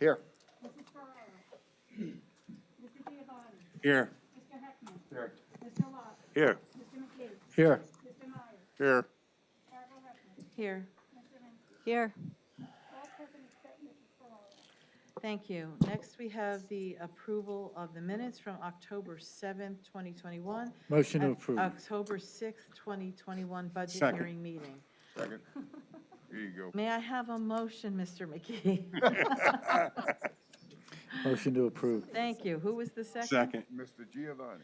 Here. Mrs. Ferrara. Mr. Giovanni. Here. Mr. Heckman. Here. Mr. Lott. Here. Mr. McKee. Here. Mr. Meyer. Here. Barbara Heckman. Here. Mr. Hensky. Here. All present except Mrs. Ferrara. Thank you. Next, we have the approval of the minutes from October 7th, 2021. Motion to and approve. October 6th, 2021 budget Second. hearing meeting. Second. Here you go. May I have a motion, Mr. McKee? Motion to approve. Thank you. Who was the second? Second. Mr. Giovanni.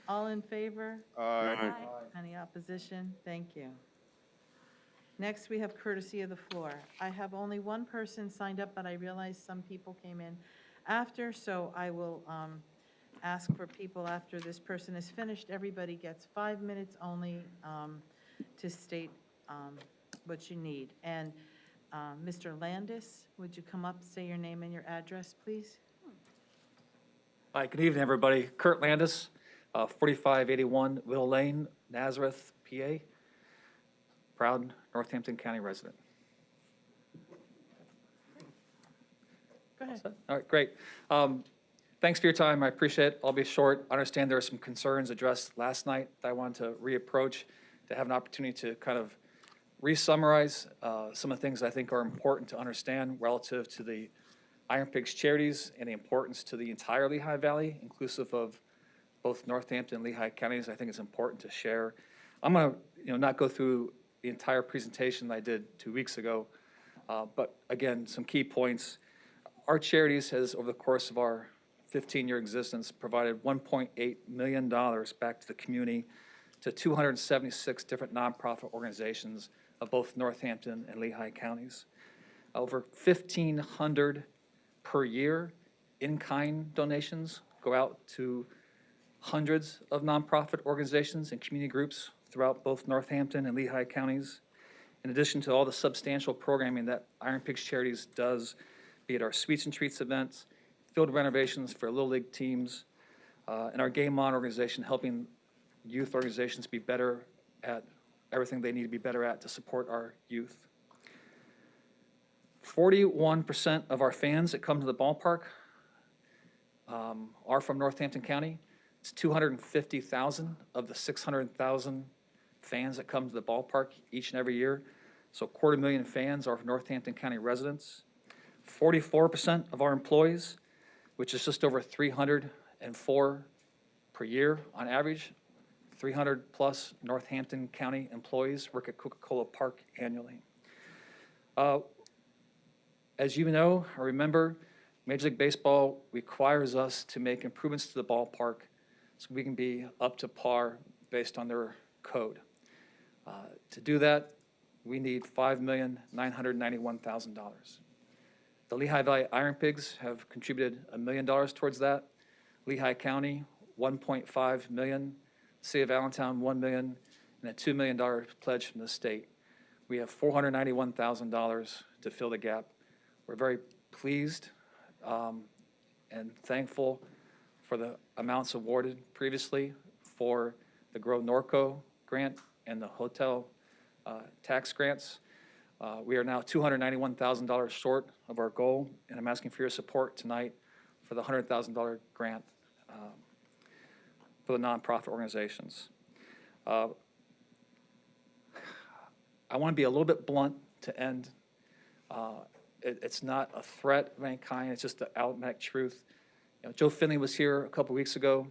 All in favor? Aye. Any opposition? Thank you. Next, we have courtesy of the floor. I have only one person signed up, but I realize some people came in after, so I will ask for people after this person is finished. Everybody gets 5 minutes only to state what you need. And Mr. Landis, would you come up, say your name and your address, please? Hi, good evening, everybody. Kurt Landis, 4581 Will Lane, Nazareth, PA. Proud Northampton County resident. Go ahead. All right, great. Thanks for your time. I appreciate it. I'll be short. I understand there are some concerns addressed last night that I wanted to reapproach, to have an opportunity to kind of re-summarize some of the things I think are important to understand relative to the IronPigs charities and the importance to the entire Lehigh Valley, inclusive of both Northampton and Lehigh counties. I think it's important to share. I'm going to not go through the entire presentation that I did 2 weeks ago, but again, some key points. Our charities has, over the course of our 15-year existence, provided $1.8 million back to the community to 276 different nonprofit organizations of both Northampton and Lehigh counties. Over 1,500 per year in-kind donations go out to hundreds of nonprofit organizations and community groups throughout both Northampton and Lehigh counties. In addition to all the substantial programming that IronPigs Charities does, be it our Sweets and Treats events, field renovations for Little League teams, and our Game On organization, helping youth organizations be better at everything they need to be better at to support our youth. 41% of our fans that come to the ballpark are from Northampton County. It's 250,000 of the 600,000 fans that come to the ballpark each and every year. So 250,000 fans are Northampton County residents. 44% of our employees, which is just over 304 per year on average, 300 plus Northampton County employees work at Coca-Cola Park annually. As you know or remember, Major League Baseball requires us to make improvements to the ballpark so we can be up to par based on their code. To do that, we need $5,991,000. The Lehigh Valley IronPigs have contributed $1 million towards that. Lehigh County, $1.5 million. City of Allentown, $1 million, and a $2 million pledge from the state. We have $491,000 to fill the gap. We're very pleased and thankful for the amounts awarded previously for the Grow Norco grant and the hotel tax grants. We are now $291,000 short of our goal, and I'm asking for your support tonight for the $100,000 grant for the nonprofit organizations. I want to be a little bit blunt to end. It's not a threat of any kind, it's just the automatic truth. Joe Finley was here a couple weeks ago,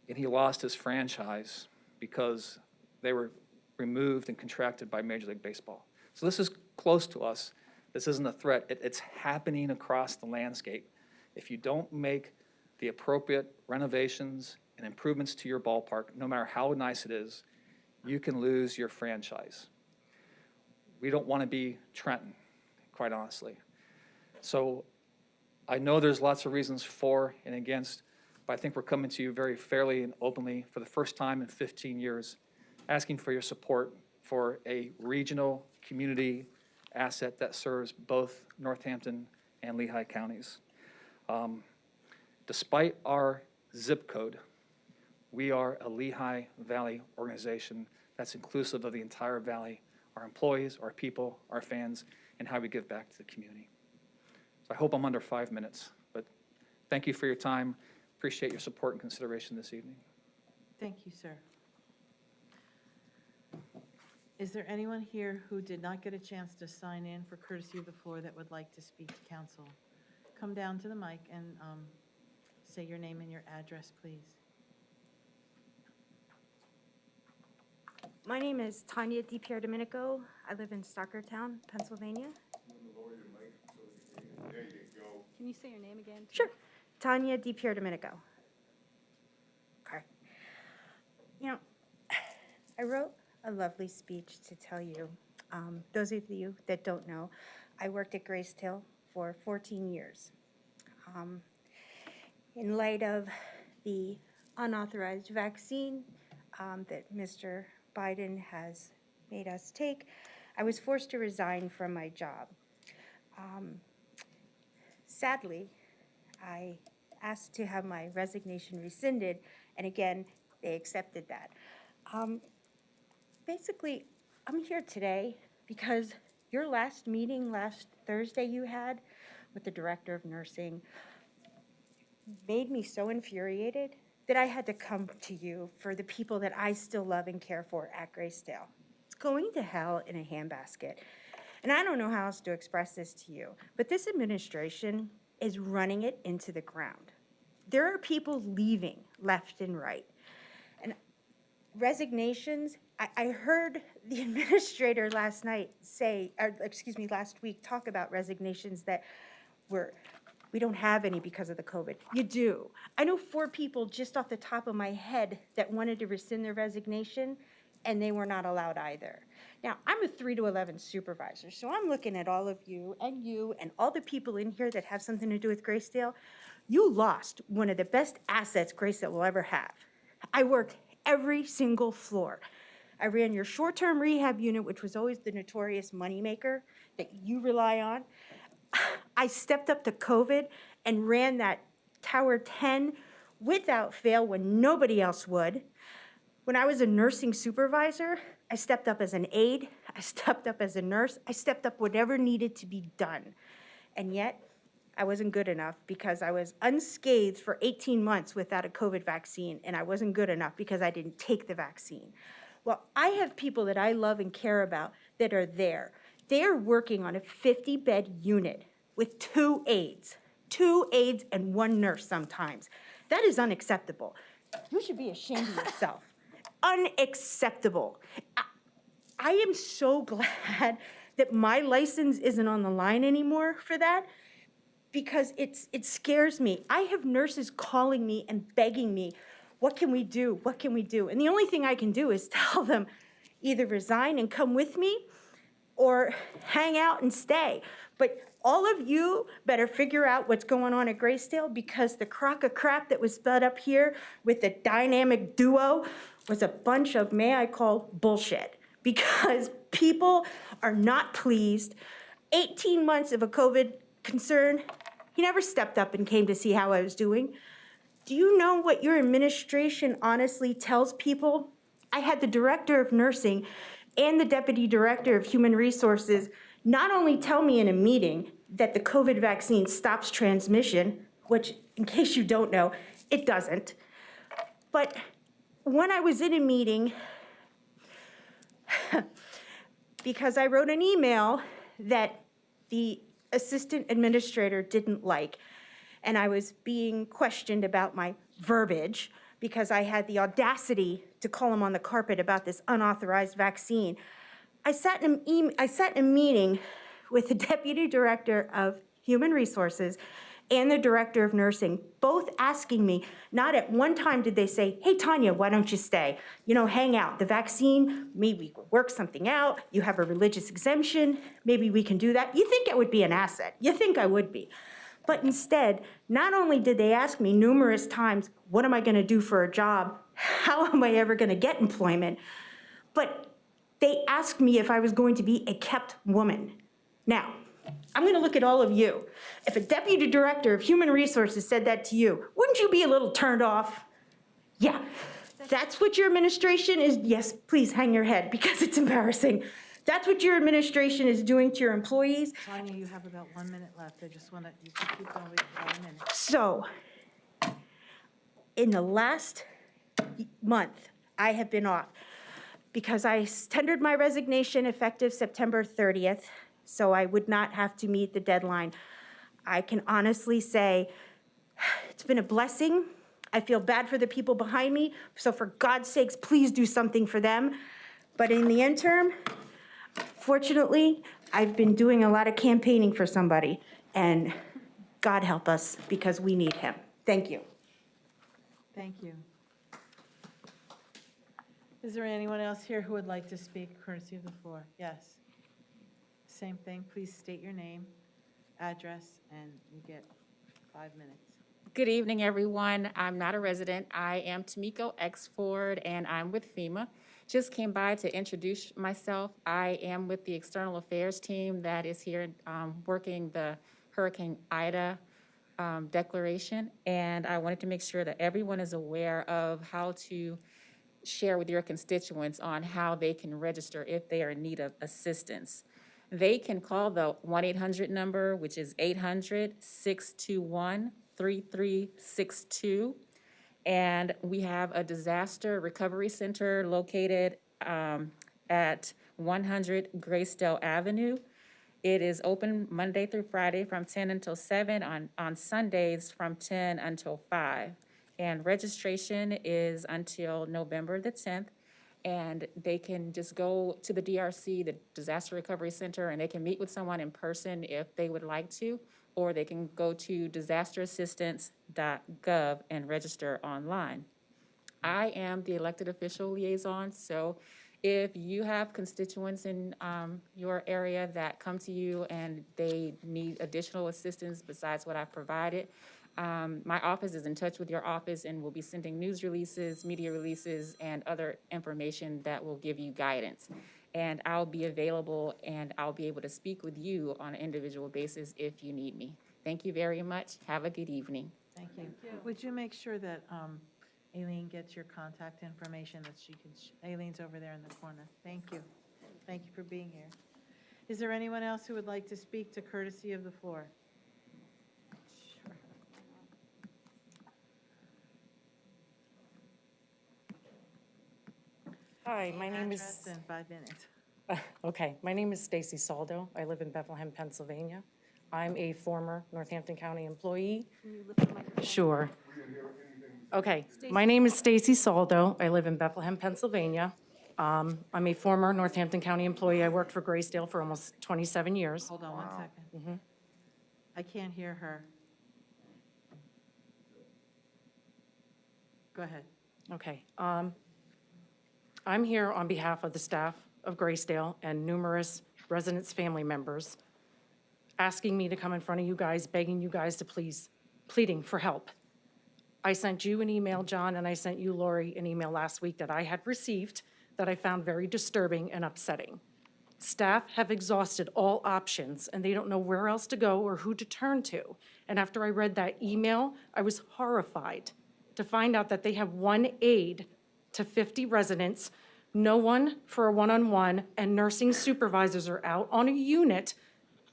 and he lost his franchise because they were removed and contracted by Major League Baseball. So this is close to us. This isn't a threat. It's happening across the landscape. If you don't make the appropriate renovations and improvements to your ballpark, no matter how nice it is, you can lose your franchise. We don't want to be Trenton, quite honestly. So I know there's lots of reasons for and against, but I think we're coming to you very fairly and openly for the first time in 15 years, asking for your support for a regional community asset that serves both Northampton and Lehigh counties. Despite our zip code, we are a Lehigh Valley organization that's inclusive of the entire valley, our employees, our people, our fans, and how we give back to the community. So I hope I'm under 5 minutes, but thank you for your time. Appreciate your support and consideration this evening. Thank you, sir. Is there anyone here who did not get a chance to sign in for courtesy of the floor that would like to speak to council? Come down to the mic and say your name and your address, please. My name is Tanya DiPierdomenico. I live in Stockertown, Pennsylvania. Can you say your name again? Sure. Tanya DiPierdomenico. Okay. You know, I wrote a lovely speech to tell you, those of you that don't know, I worked at Gracedale for 14 years. In light of the unauthorized vaccine that Mr. Biden has made us take, I was forced to resign from my job. Sadly, I asked to have my resignation rescinded, and again, they accepted that. Basically, I'm here today because your last meeting last Thursday you had with the director of nursing made me so infuriated that I had to come to you for the people that I still love and care for at Gracedale. It's going to hell in a handbasket. And I don't know how else to express this to you, but this administration is running it into the ground. There are people leaving left and right. And resignations, I heard the administrator last night say, or excuse me, last week talk about resignations that we don't have any because of the COVID. You do. I know 4 people just off the top of my head that wanted to rescind their resignation, and they were not allowed either. Now, I'm a 3 to 11 supervisor, so I'm looking at all of you and all the people in here that have something to do with Gracedale. You lost one of the best assets Gracedale will ever have. I worked every single floor. I ran your short-term rehab unit, which was always the notorious moneymaker that you rely on. I stepped up to COVID and ran that Tower 10 without fail when nobody else would. When I was a nursing supervisor, I stepped up as an aide, I stepped up as a nurse, I stepped up whatever needed to be done. And yet, I wasn't good enough because I was unscathed for 18 months without a COVID vaccine, and I wasn't good enough because I didn't take the vaccine. Well, I have people that I love and care about that are there. They are working on a 50-bed unit with 2 aides and 1 nurse sometimes. That is unacceptable. You should be ashamed of yourself. Unacceptable. I am so glad that my license isn't on the line anymore for that, because it scares me. I have nurses calling me and begging me, what can we do? What can we do? And the only thing I can do is tell them either resign and come with me or hang out and stay. But all of you better figure out what's going on at Gracedale, because the crock of crap that was sped up here with the dynamic duo was a bunch of, may I call, bullshit. Because people are not pleased. 18 months of a COVID concern, he never stepped up and came to see how I was doing. Do you know what your administration honestly tells people? I had the director of nursing and the deputy director of human resources not only tell me in a meeting that the COVID vaccine stops transmission, which, in case you don't know, it doesn't, but when I was in a meeting, because I wrote an email that the assistant administrator didn't like, and I was being questioned about my verbiage because I had the audacity to call him on the carpet about this unauthorized vaccine. I sat in a meeting with the deputy director of human resources and the director of nursing, both asking me, not at one time did they say, hey, Tanya, why don't you stay? You know, hang out. The vaccine, maybe we could work something out. You have a religious exemption. Maybe we can do that. You think it would be an asset. You think I would be. But instead, not only did they ask me numerous times, what am I going to do for a job? How am I ever going to get employment? But they asked me if I was going to be a kept woman. Now, I'm going to look at all of you. If a deputy director of human resources said that to you, wouldn't you be a little turned off? Yeah, that's what your administration is. Yes, please hang your head because it's embarrassing. That's what your administration is doing to your employees. Tanya, you have about 1 minute left. I just want to, you can keep going for 1 minute. So, in the last month, I have been off because I tendered my resignation effective September 30th, so I would not have to meet the deadline. I can honestly say it's been a blessing. I feel bad for the people behind me, so for God's sakes, please do something for them. But in the interim, fortunately, I've been doing a lot of campaigning for somebody, and God help us because we need him. Thank you. Thank you. Is there anyone else here who would like to speak courtesy of the floor? Yes. Same thing. Please state your name, address, and you get 5 minutes. Good evening, everyone. I'm not a resident. I am Tamiko Exford, and I'm with FEMA. Just came by to introduce myself. I am with the External Affairs team that is here working the Hurricane Ida declaration, and I wanted to make sure that everyone is aware of how to share with your constituents on how they can register if they are in need of assistance. They can call the 1-800 number, which is 800-621-3362. And we have a disaster recovery center located at 100 Gracedale Avenue. It is open Monday through Friday from 10 until 7, on Sundays from 10 until 5. And registration is until November the 10th. And they can just go to the DRC, the Disaster Recovery Center, and they can meet with someone in person if they would like to, or they can go to disasterassistance.gov and register online. I am the elected official liaison, so if you have constituents in your area that come to you and they need additional assistance besides what I've provided, my office is in touch with your office and will be sending news releases, media releases, and other information that will give you guidance. And I'll be available and I'll be able to speak with you on an individual basis if you need me. Thank you very much. Have a good evening. Thank you. Would you make sure that Aileen gets your contact information that she can, Aileen's over there in the corner. Thank you. Thank you for being here. Is there anyone else who would like to speak to courtesy of the floor? Hi, my name Address is, in 5 minutes. okay, my name is Stacy Saldo. I live in Bethlehem, Pennsylvania. I'm a former Northampton County employee. Sure. Okay, my name is Stacy Saldo. I live in Bethlehem, Pennsylvania. I'm a former Northampton County employee. I worked for Gracedale for almost 27 years. Hold on 1 second. I can't hear her. Go ahead. Okay. I'm here on behalf of the staff of Gracedale and numerous residents' family members, asking me to come in front of you guys, begging you guys to please, pleading for help. I sent you an email, John, and I sent you, Lori, an email last week that I had received that I found very disturbing and upsetting. Staff have exhausted all options, and they don't know where else to go or who to turn to. And after I read that email, I was horrified to find out that they have one aide to 50 residents, no one for a one-on-one, and nursing supervisors are out on a unit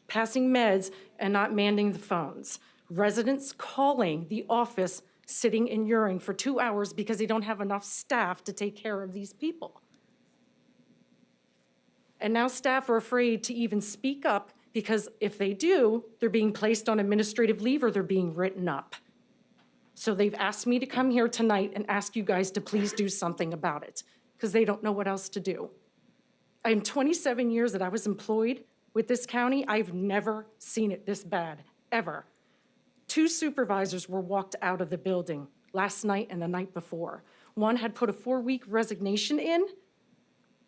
passing meds and not manning the phones. Residents calling the office, sitting in urine for 2 hours because they don't have enough staff to take care of these people. And now staff are afraid to even speak up because if they do, they're being placed on administrative leave or they're being written up. So they've asked me to come here tonight and ask you guys to please do something about it because they don't know what else to do. In 27 years that I was employed with this county, I've never seen it this bad, ever. 2 supervisors were walked out of the building last night and the night before. One had put a 4-week resignation in,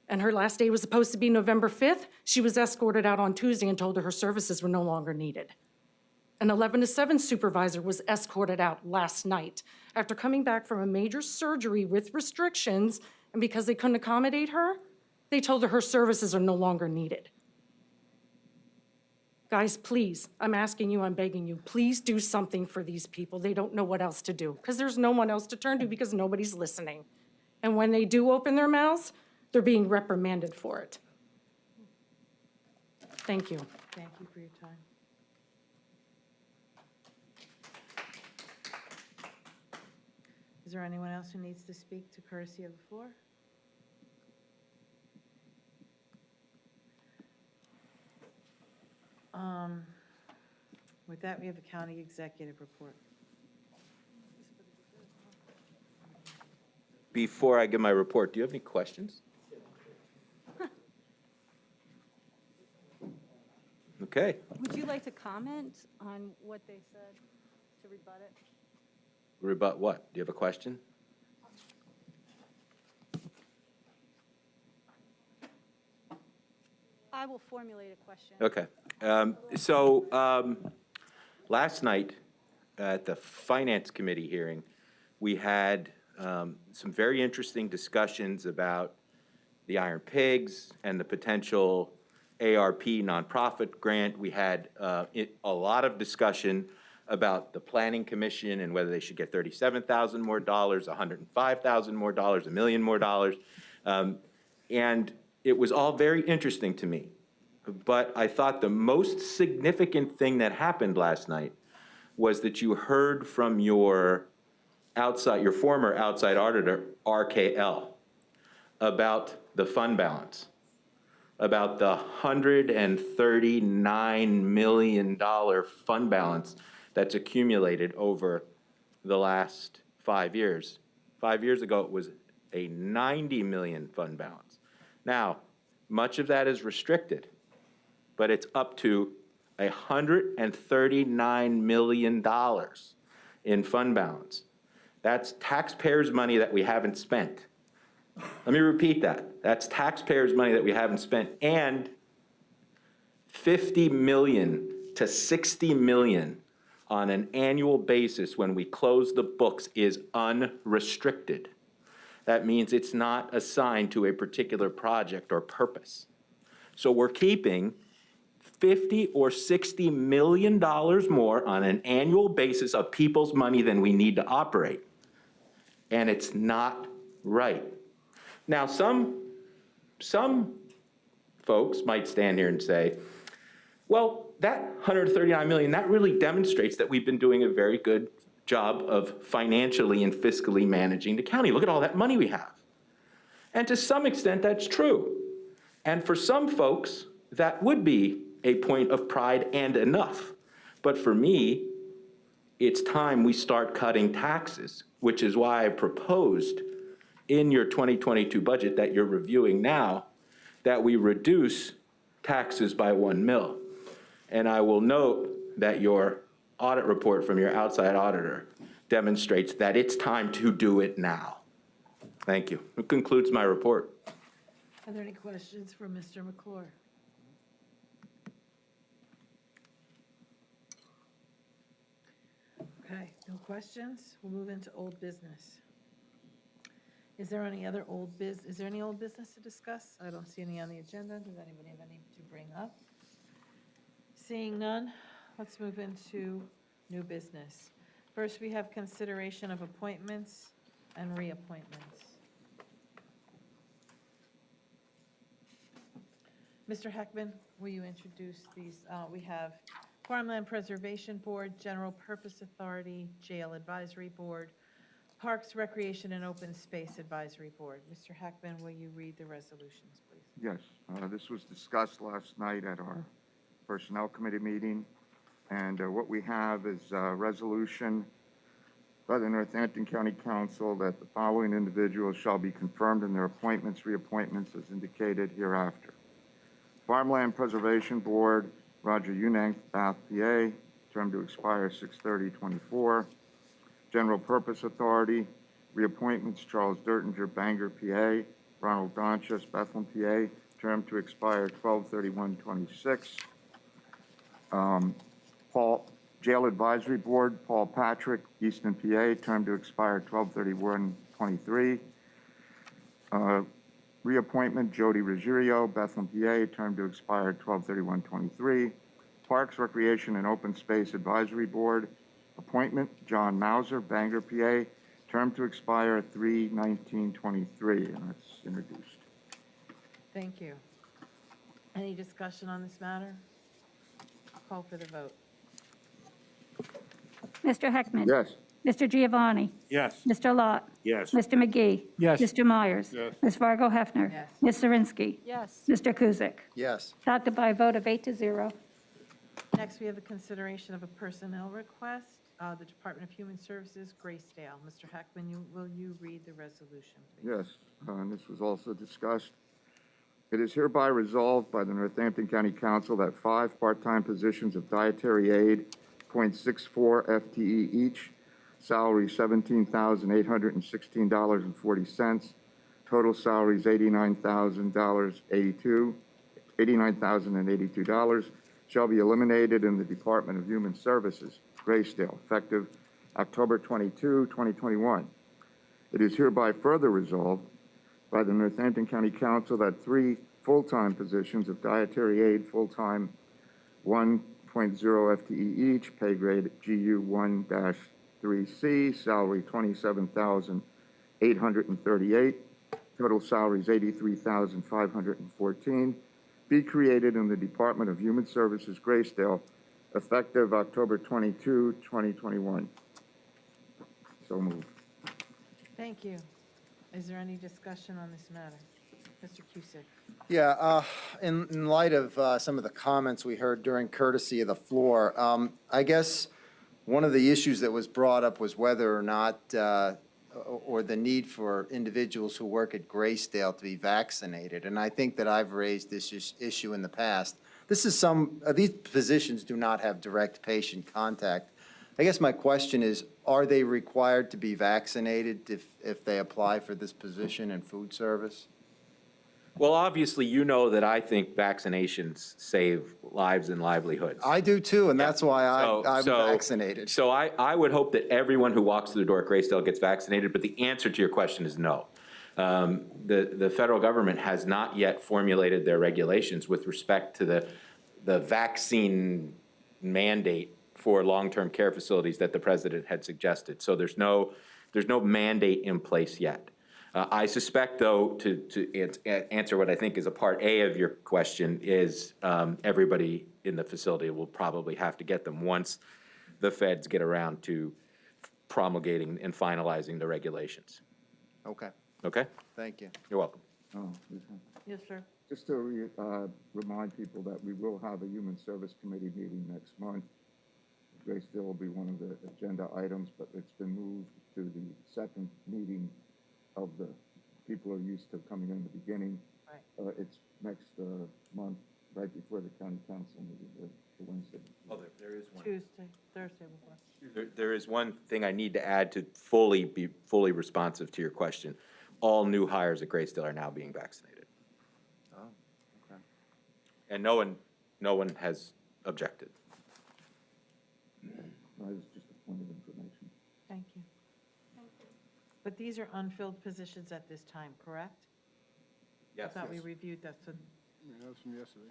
and her last day was supposed to be November 5th. She was escorted out on Tuesday and told her services were no longer needed. An 11 to 7 supervisor was escorted out last night after coming back from a major surgery with restrictions, and because they couldn't accommodate her, they told her services are no longer needed. Guys, please, I'm asking you, I'm begging you, please do something for these people. They don't know what else to do because there's no one else to turn to because nobody's listening. And when they do open their mouths, they're being reprimanded for it. Thank you. Thank you for your time. Is there anyone else who needs to speak to courtesy of the floor? With that, we have the county executive report. Before I give my report, do you have any questions? Okay. Would you like to comment on what they said to rebut it? Rebut what? Do you have a question? I will formulate a question. Okay. Last night at the Finance Committee hearing, we had some very interesting discussions about the IronPigs and the potential ARP nonprofit grant. We had a lot of discussion about the Planning Commission and whether they should get $37,000 more dollars, $105,000 more dollars, $1 million more dollars. And it was all very interesting to me. But I thought the most significant thing that happened last night was that you heard from your former outside auditor, RKL, about the fund balance, about the $139 million fund balance that's accumulated over the last 5 years. 5 years ago, it was a $90 million fund balance. Now, much of that is restricted, but it's up to $139 million in fund balance. That's taxpayers' money that we haven't spent. Let me repeat that. That's taxpayers' money that we haven't spent, and $50 million to $60 million on an annual basis when we close the books is unrestricted. That means it's not assigned to a particular project or purpose. So we're keeping $50 or $60 million more on an annual basis of people's money than we need to operate. And it's not right. Now, some folks might stand here and say, well, that $139 million, that really demonstrates that we've been doing a very good job of financially and fiscally managing the county. Look at all that money we have. And to some extent, that's true. And for some folks, that would be a point of pride and enough. But for me, it's time we start cutting taxes, which is why I proposed in your 2022 budget that you're reviewing now, that we reduce taxes by $1 million. And I will note that your audit report from your outside auditor demonstrates that it's time to do it now. Thank you. That concludes my report. Are there any questions for Mr. McClure? Okay, no questions. We'll move into old business. Is there any old business to discuss? I don't see any on the agenda. Does anybody have any to bring up? Seeing none, let's move into new business. First, we have consideration of appointments and reappointments. Mr. Heckman, will you introduce these? We have Farmland Preservation Board, General Purpose Authority, Jail Advisory Board, Parks, Recreation, and Open Space Advisory Board. Mr. Heckman, will you read the resolutions, please? Yes, this was discussed last night at our Personnel Committee meeting, and what we have is a resolution by the Northampton County Council that the following individuals shall be confirmed in their appointments, reappointments as indicated hereafter. Farmland Preservation Board, Roger Unank, Bath, PA, term to expire 6/30/24. General Purpose Authority, reappointments Charles Dertinger, Bangor, PA, Ronald Donchus, Bethlehem, PA, term to expire 12/31/26. Jail Advisory Board, Paul Patrick, Easton, PA, term to expire 12/31/23. Reappointment Jody Ruggiero, Bethlehem, PA, term to expire 12/31/23. Parks, Recreation, and Open Space Advisory Board, appointment John Mauser, Bangor, PA, term to expire 3/19/23, and that's introduced. Thank you. Any discussion on this matter? Call for the vote. Mr. Heckman? Yes. Mr. Giovanni? Yes. Mr. Lot? Yes. Mr. McGee? Yes. Mr. Myers? Yes. Ms. Fargo Hefner? Yes. Ms. Zirinsky? Yes. Mr. Kuzic? Yes. Adopted by a vote of 8 to 0. Next, we have the consideration of a personnel request, the Department of Human Services, Gracedale. Mr. Heckman, will you read the resolution, please? Yes, and this was also discussed. It is hereby resolved by the Northampton County Council that 5 part-time positions of dietary aid, .64 FTE each, salary $17,816.40, total salaries $89,082, shall be eliminated in the Department of Human Services, Gracedale, effective October 22, 2021. It is hereby further resolved by the Northampton County Council that 3 full-time positions of dietary aid, full-time 1.0 FTE each, pay grade GU 1-3C, salary $27,838, total salaries $83,514, be created in the Department of Human Services, Gracedale, effective October 22, 2021. So moved. Thank you. Is there any discussion on this matter? Mr. Cusick? Yeah, in light of some of the comments we heard during courtesy of the floor, I guess one of the issues that was brought up was whether or not, or the need for individuals who work at Gracedale to be vaccinated. And I think that I've raised this issue in the past. This is these positions do not have direct patient contact. I guess my question is, are they required to be vaccinated if they apply for this position in food service? Well, obviously, you know that I think vaccinations save lives and livelihoods. I do too, and that's why I'm So- vaccinated. So I would hope that everyone who walks through the door at Gracedale gets vaccinated, but the answer to your question is no. The federal government has not yet formulated their regulations with respect to the vaccine mandate for long-term care facilities that the president had suggested. So there's no mandate in place yet. I suspect, though, to answer what I think is a part A of your question, is everybody in the facility will probably have to get them once the feds get around to promulgating and finalizing the regulations. Okay, Okay? thank you. You're welcome. Oh, Yes, sir. just to remind people that we will have a Human Service Committee meeting next month. Gracedale will be one of the agenda items, but it's been moved to the second meeting of the people are used to coming in the beginning. Right. It's next month, right before the county council meeting, the Wednesday. Oh, there is one. Tuesday, Thursday before. There is one thing I need to add to be fully responsive to your question. All new hires at Gracedale are now being vaccinated. Oh, okay. And no one has objected. That is just a point of information. Thank you. But these are unfilled positions at this time, correct? Yes. I thought we reviewed that, so. That's from yesterday.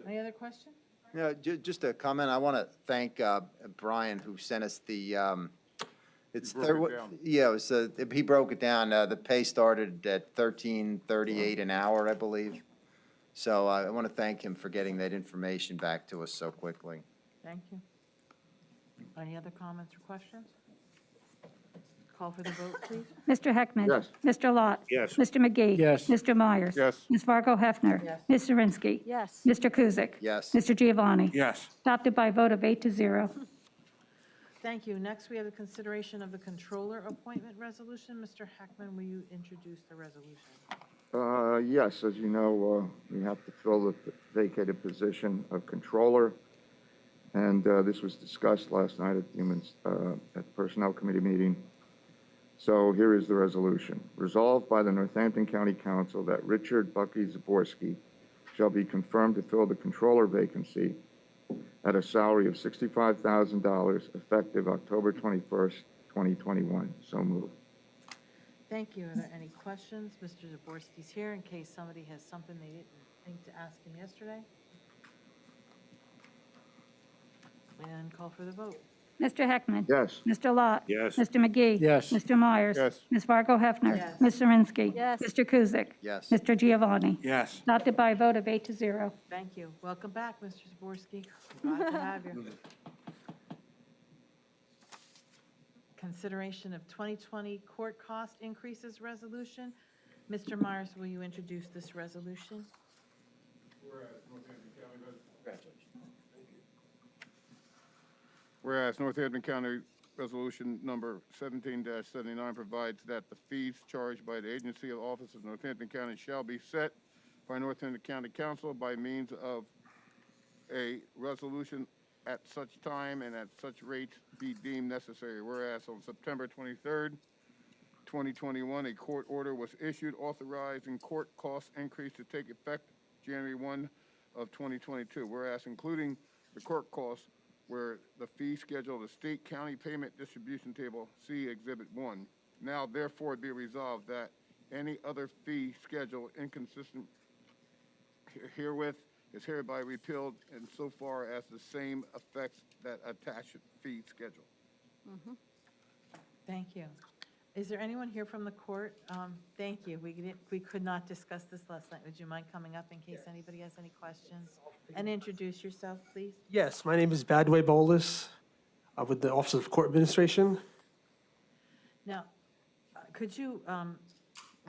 Any other question? Yeah, just a comment. I want to thank Brian, who sent us the, it's, He broke it down. yeah, it was, he broke it down. The pay started at $13.38 an hour, I believe. So I want to thank him for getting that information back to us so quickly. Thank you. Any other comments or questions? Call for the vote, please. Mr. Heckman? Yes. Mr. Lot? Yes. Mr. McGee? Yes. Mr. Myers? Yes. Ms. Fargo Hefner? Yes. Ms. Zirinsky? Yes. Mr. Kuzic? Yes. Mr. Giovanni? Yes. Adopted by a vote of 8 to 0. Thank you. Next, we have the consideration of the controller appointment resolution. Mr. Heckman, will you introduce the resolution? Yes, as you know, we have to fill the vacated position of controller. And this was discussed last night at the Personnel Committee meeting. So here is the resolution. Resolved by the Northampton County Council that Richard Bucky Zaborski shall be confirmed to fill the controller vacancy at a salary of $65,000 effective October 21st, 2021. So moved. Thank you. Are there any questions? Mr. Zaborski's here in case somebody has something they didn't think to ask him yesterday. And call for the vote. Mr. Heckman? Yes. Mr. Lot? Yes. Mr. McGee? Yes. Mr. Myers? Yes. Ms. Fargo Hefner? Yes. Ms. Zirinsky? Yes. Mr. Kuzic? Yes. Mr. Giovanni? Yes. Adopted by a vote of 8-0. Thank you. Welcome back, Mr. Zaborski. Glad to have you. Consideration of 2020 court cost increases resolution. Mr. Myers, will you introduce this resolution? Whereas Northampton County Resolution Number 17-79 provides that the fees charged by the Agency of Office of Northampton County shall be set by Northampton County Council by means of a resolution at such time and at such rates be deemed necessary. Whereas on September 23rd, 2021, a court order was issued authorizing court cost increase to take effect January 1 of 2022. Whereas including the court costs where the fee schedule of the state county payment distribution table, see Exhibit 1. Now therefore be resolved that any other fee schedule inconsistent herewith is hereby repealed insofar as the same affects that attached fee schedule. Thank you. Is there anyone here from the court? Thank you. We could not discuss this last night. Would you mind coming up in case anybody has any questions? And introduce yourself, please. Yes, my name is Badway Bolus with the Office of Court Administration. Now, could you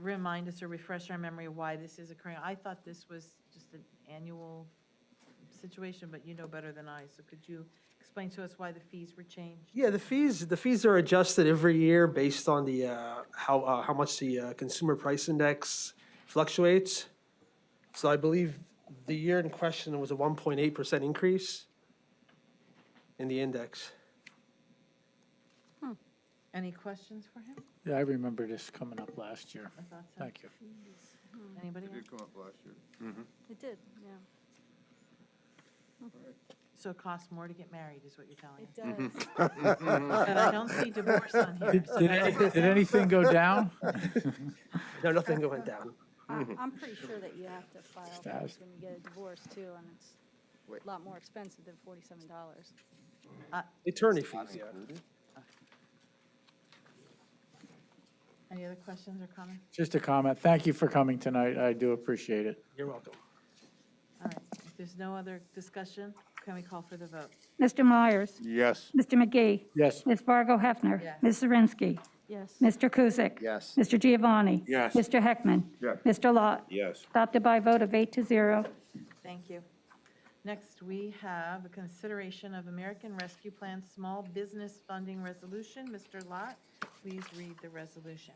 remind us or refresh our memory why this is occurring? I thought this was just an annual situation, but you know better than I. So could you explain to us why the fees were changed? Yeah, the fees are adjusted every year based on the how much the consumer price index fluctuates. So I believe the year in question was a 1.8% increase in the index. Any questions for him? Yeah, I remember this coming up last year. I thought so. Thank you. Anybody It else? did come up last year. It did, yeah. So it costs more to get married, is what you're telling It us? does. But I don't see divorce on here. so that's- Did anything go down? No, nothing went down. I'm pretty sure that you have to file Stas. first when you get a divorce too, and it's a lot more expensive than $47. Attorney fees, yeah. Any other questions or comments? Just a comment. Thank you for coming tonight. I do appreciate it. You're welcome. All right, if there's no other discussion, can we call for the vote? Mr. Myers? Yes. Mr. McGee? Yes. Ms. Fargo Hefner? Yes. Ms. Zirinsky? Yes. Mr. Kuzic? Yes. Mr. Giovanni? Yes. Mr. Heckman? Yes. Mr. Lot? Yes. Adopted by a vote of 8-0. Thank you. Next, we have a consideration of American Rescue Plan Small Business Funding Resolution. Mr. Lot, please read the resolution.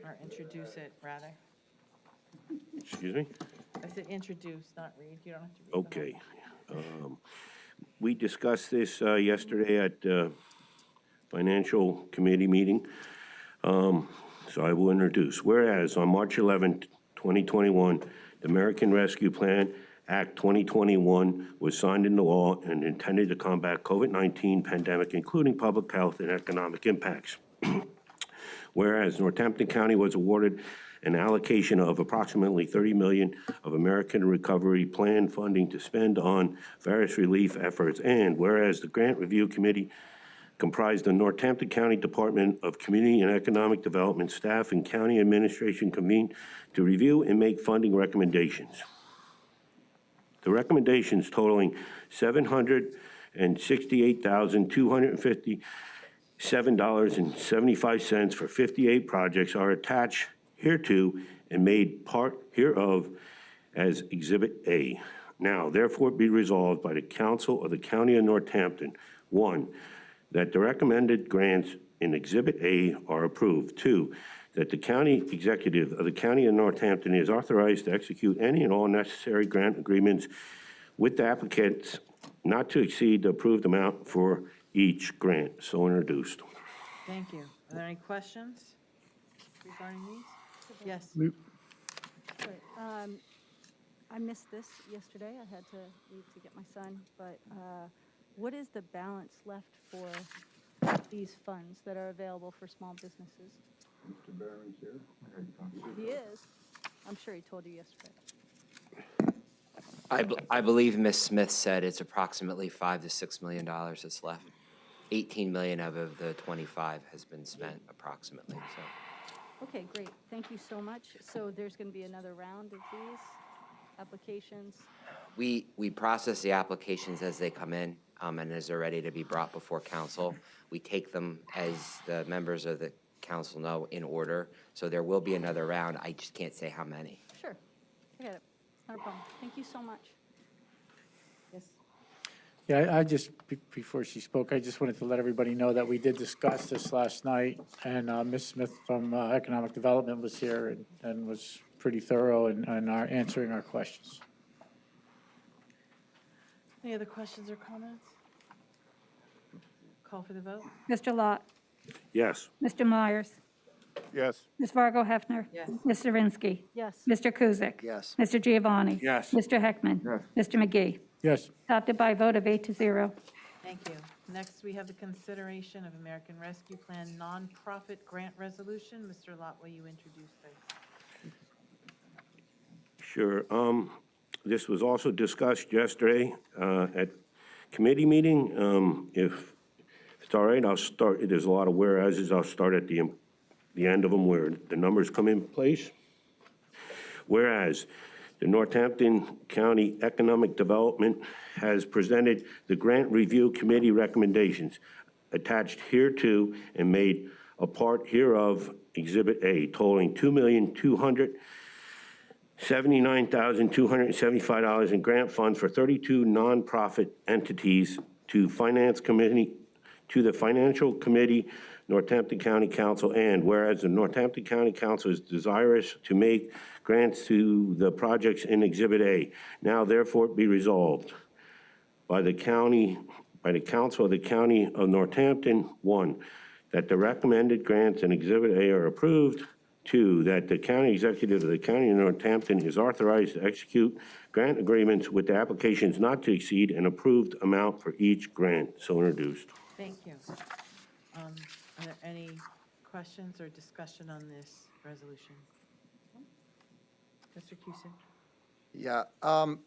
Or introduce it, rather. Excuse me? I said introduce, not read. You don't have to read. the whole Okay. thing. We discussed this yesterday at Financial Committee meeting. So I will introduce. Whereas on March 11, 2021, the American Rescue Plan Act 2021 was signed into law and intended to combat COVID-19 pandemic, including public health and economic impacts. Whereas Northampton County was awarded an allocation of approximately $30 million of American Recovery Plan funding to spend on various relief efforts. And whereas the Grant Review Committee comprised the Northampton County Department of Community and Economic Development staff and county administration convened to review and make funding recommendations. The recommendations totaling $768,257.75 for 58 projects are attached hereto and made part hereof as Exhibit A. Now, therefore, be resolved by the Council of the County of Northampton, 1, that the recommended grants in Exhibit A are approved. 2, that the county executive of the County of Northampton is authorized to execute any and all necessary grant agreements with the applicants not to exceed the approved amount for each grant. So introduced. Thank you. Are there any questions regarding these? Yes. Wait, I missed this yesterday. I had to leave to get my son, but what is the balance left for these funds that are available for small businesses? Mr. Barron's here. He is. I'm sure he told you yesterday. I believe Ms. Smith said it's approximately $5 to $6 million that's left. 18 million of the 25 has been spent approximately, so. Okay, great. Thank you so much. So there's going to be another round of these applications? We process the applications as they come in, and as they're ready to be brought before council. We take them, as the members of the council know, in order. So there will be another round. I just can't say how many. Sure. I get it. It's not a problem. Thank you so much. Yes. Yeah, I just, before she spoke, I just wanted to let everybody know that we did discuss this last night, and Ms. Smith from Economic Development was here and was pretty thorough in answering our questions. Any other questions or comments? Call for the vote? Mr. Lot, Yes. Mr. Myers, Yes. Ms. Fargo Hefner. Yes. Ms. Zirinsky. Yes. Mr. Kuzic. Yes. Mr. Giovanni. Yes. Mr. Heckman. Yes. Mr. McGee. Yes. Adopted by a vote of 8-0. Thank you. Next, we have the consideration of American Rescue Plan nonprofit grant resolution. Mr. Lot, will you introduce this? Sure. This was also discussed yesterday at committee meeting. If it's all right, I'll start, there's a lot of whereases, I'll start at the end of them where the numbers come in place. Whereas the Northampton County Economic Development has presented the Grant Review Committee recommendations attached hereto and made a part hereof Exhibit A totaling $2,279,275 in grant funds for 32 nonprofit entities to the Financial Committee, Northampton County Council, and whereas the Northampton County Council is desirous to make grants to the projects in Exhibit A, now therefore be resolved by the Council of the County of Northampton, 1, that the recommended grants in Exhibit A are approved. 2, that the county executive of the County of Northampton is authorized to execute grant agreements with the applications not to exceed an approved amount for each grant. So introduced. Thank you. Are there any questions or discussion on this resolution? Mr. Cusick? Yeah,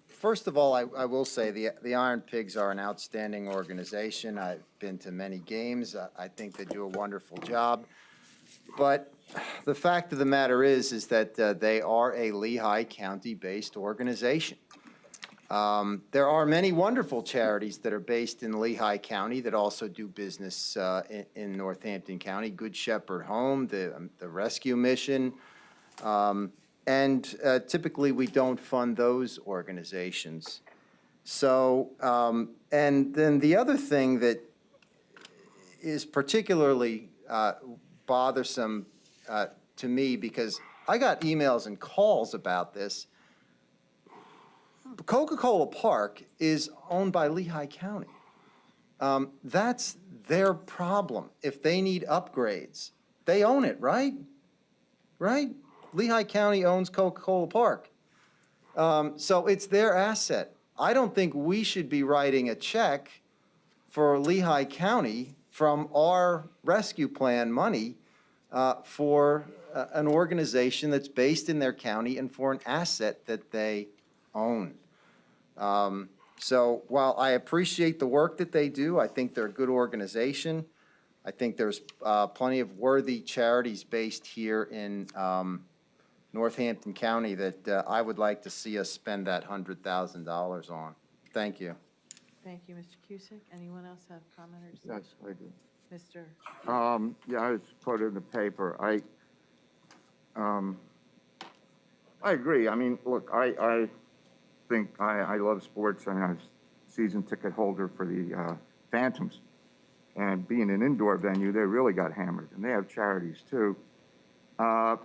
first of all, I will say the IronPigs are an outstanding organization. I've been to many games. I think they do a wonderful job. But the fact of the matter is that they are a Lehigh County-based organization. There are many wonderful charities that are based in Lehigh County that also do business in Northampton County. Good Shepherd Home, the Rescue Mission, and typically we don't fund those organizations. So, and then the other thing that is particularly bothersome to me, because I got emails and calls about this. Coca-Cola Park is owned by Lehigh County. That's their problem. If they need upgrades, they own it, right? Right? Lehigh County owns Coca-Cola Park. So it's their asset. I don't think we should be writing a check for Lehigh County from our rescue plan money for an organization that's based in their county and for an asset that they own. So while I appreciate the work that they do, I think they're a good organization. I think there's plenty of worthy charities based here in Northampton County that I would like to see us spend that $100,000 on. Thank you. Thank you, Mr. Cusick. Anyone else have comment or Yes, discussion? I do. Mr. Yeah, I was quoted in the paper. I agree. I mean, look, I think I love sports, and I was a season ticket holder for the Phantoms. And being an indoor venue, they really got hammered, and they have charities too. Part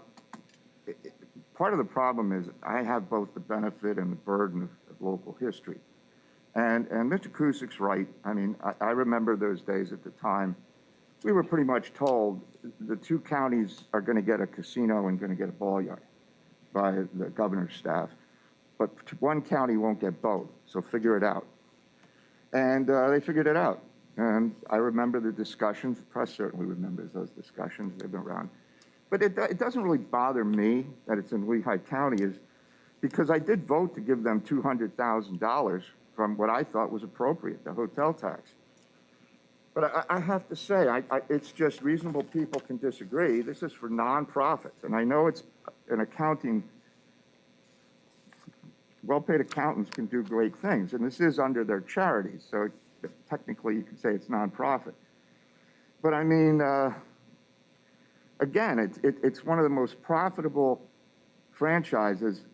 of the problem is I have both the benefit and the burden of local history. And Mr. Kusick's right. I mean, I remember those days at the time. We were pretty much told the two counties are going to get a casino and going to get a ball yard by the governor's staff. But one county won't get both, so figure it out. And they figured it out. And I remember the discussions. The press certainly remembers those discussions. They've been around. But it doesn't really bother me that it's in Lehigh County, is because I did vote to give them $200,000 from what I thought was appropriate, the hotel tax. But I have to say, it's just reasonable people can disagree. This is for nonprofits, and I know it's an accounting, well-paid accountants can do great things, and this is under their charities, so technically you could say it's nonprofit. But I mean, again, it's one of the most profitable franchises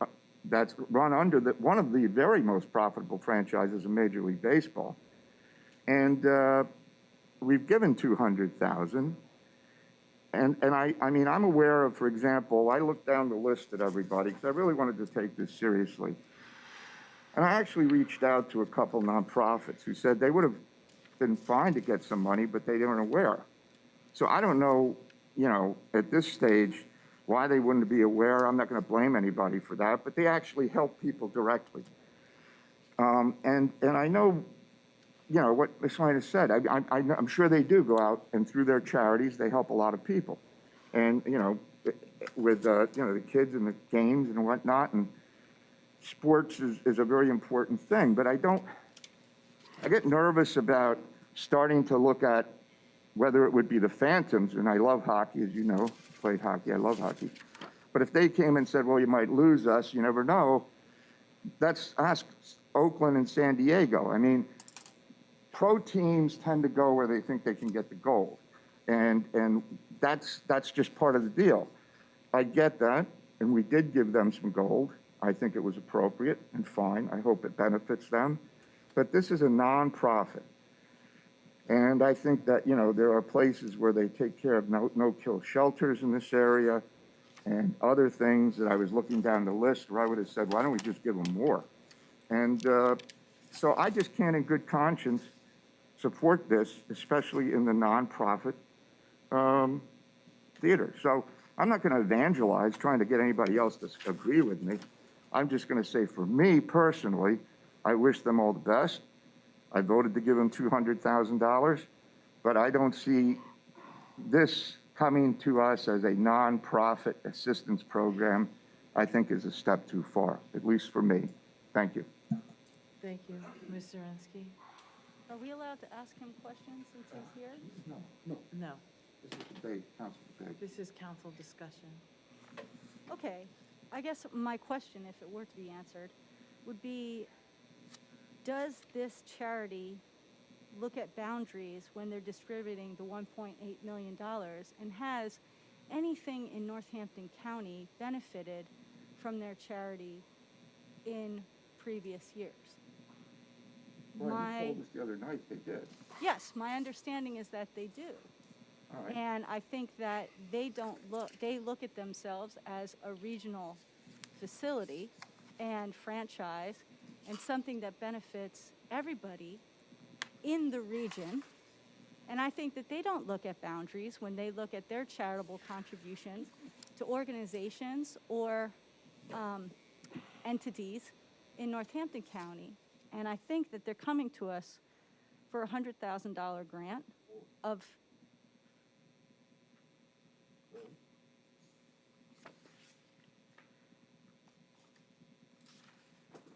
that's run under one of the very most profitable franchises in Major League Baseball. And we've given $200,000. And I mean, I'm aware of, for example, I looked down the list at everybody because I really wanted to take this seriously. And I actually reached out to a couple nonprofits who said they would have been fine to get some money, but they weren't aware. So I don't know, you know, at this stage, why they wouldn't be aware. I'm not going to blame anybody for that, but they actually help people directly. And I know, you know, what Ms. Snyder said. I'm sure they do go out and through their charities, they help a lot of people. And, you know, with, you know, the kids and the games and whatnot, and sports is a very important thing. But I get nervous about starting to look at whether it would be the Phantoms, and I love hockey, as you know, played hockey, I love hockey. But if they came and said, well, you might lose us, you never know, ask Oakland and San Diego. I mean, pro teams tend to go where they think they can get the gold. And that's just part of the deal. I get that, and we did give them some gold. I think it was appropriate and fine. I hope it benefits them. But this is a nonprofit. And I think that, you know, there are places where they take care of no-kill shelters in this area and other things that I was looking down the list where I would have said, why don't we just give them more? And so I just can't in good conscience support this, especially in the nonprofit theater. So I'm not going to evangelize trying to get anybody else to agree with me. I'm just going to say for me personally, I wish them all the best. I voted to give them $200,000, but I don't see this coming to us as a nonprofit assistance program. I think is a step too far, at least for me. Thank you. Thank you. Ms. Zirinsky? Are we allowed to ask him questions since he's here? No, This is debate, council debate. this is council discussion. Okay, I guess my question, if it were to be answered, would be, does this charity look at boundaries when they're distributing the $1.8 million, and has anything in Northampton County benefited from their charity in previous years? Well, you told us the other night they did. Yes, my understanding is that they do. All right. And I think that they look at themselves as a regional facility and franchise and something that benefits everybody in the region. And I think that they don't look at boundaries when they look at their charitable contributions to organizations or entities in Northampton County. And I think that they're coming to us for a $100,000 grant of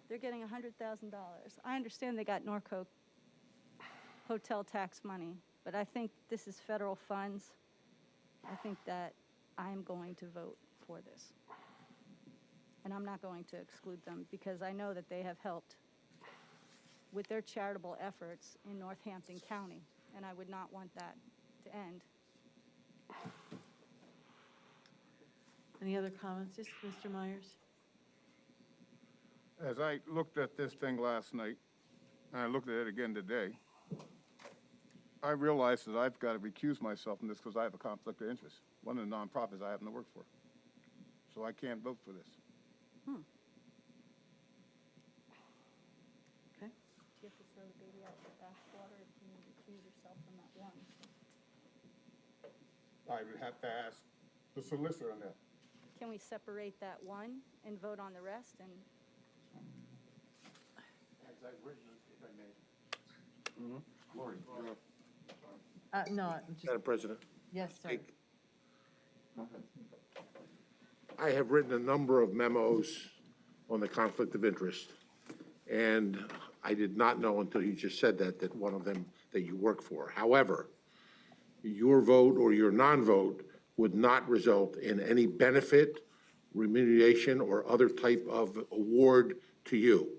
they're getting $100,000. I understand they got Norco hotel tax money, but I think this is federal funds. I think that I'm going to vote for this. And I'm not going to exclude them because I know that they have helped with their charitable efforts in Northampton County, and I would not want that to end. Any other comments? Yes, Mr. Myers? As I looked at this thing last night, and I looked at it again today, I realized that I've got to recuse myself from this because I have a conflict of interest. One of the nonprofits I happen to work for. So I can't vote for this. Okay. Do you have to throw the baby out with the bathwater if you recuse yourself from that one? I would have to ask the solicitor on that. Can we separate that one and vote on the rest? And As I've written, if I may. Lori, No, I'm just, Madam President, yes, sir. I have written a number of memos on the conflict of interest. And I did not know until you just said that one of them that you work for. However, your vote or your non-vote would not result in any benefit, remuneration, or other type of award to you.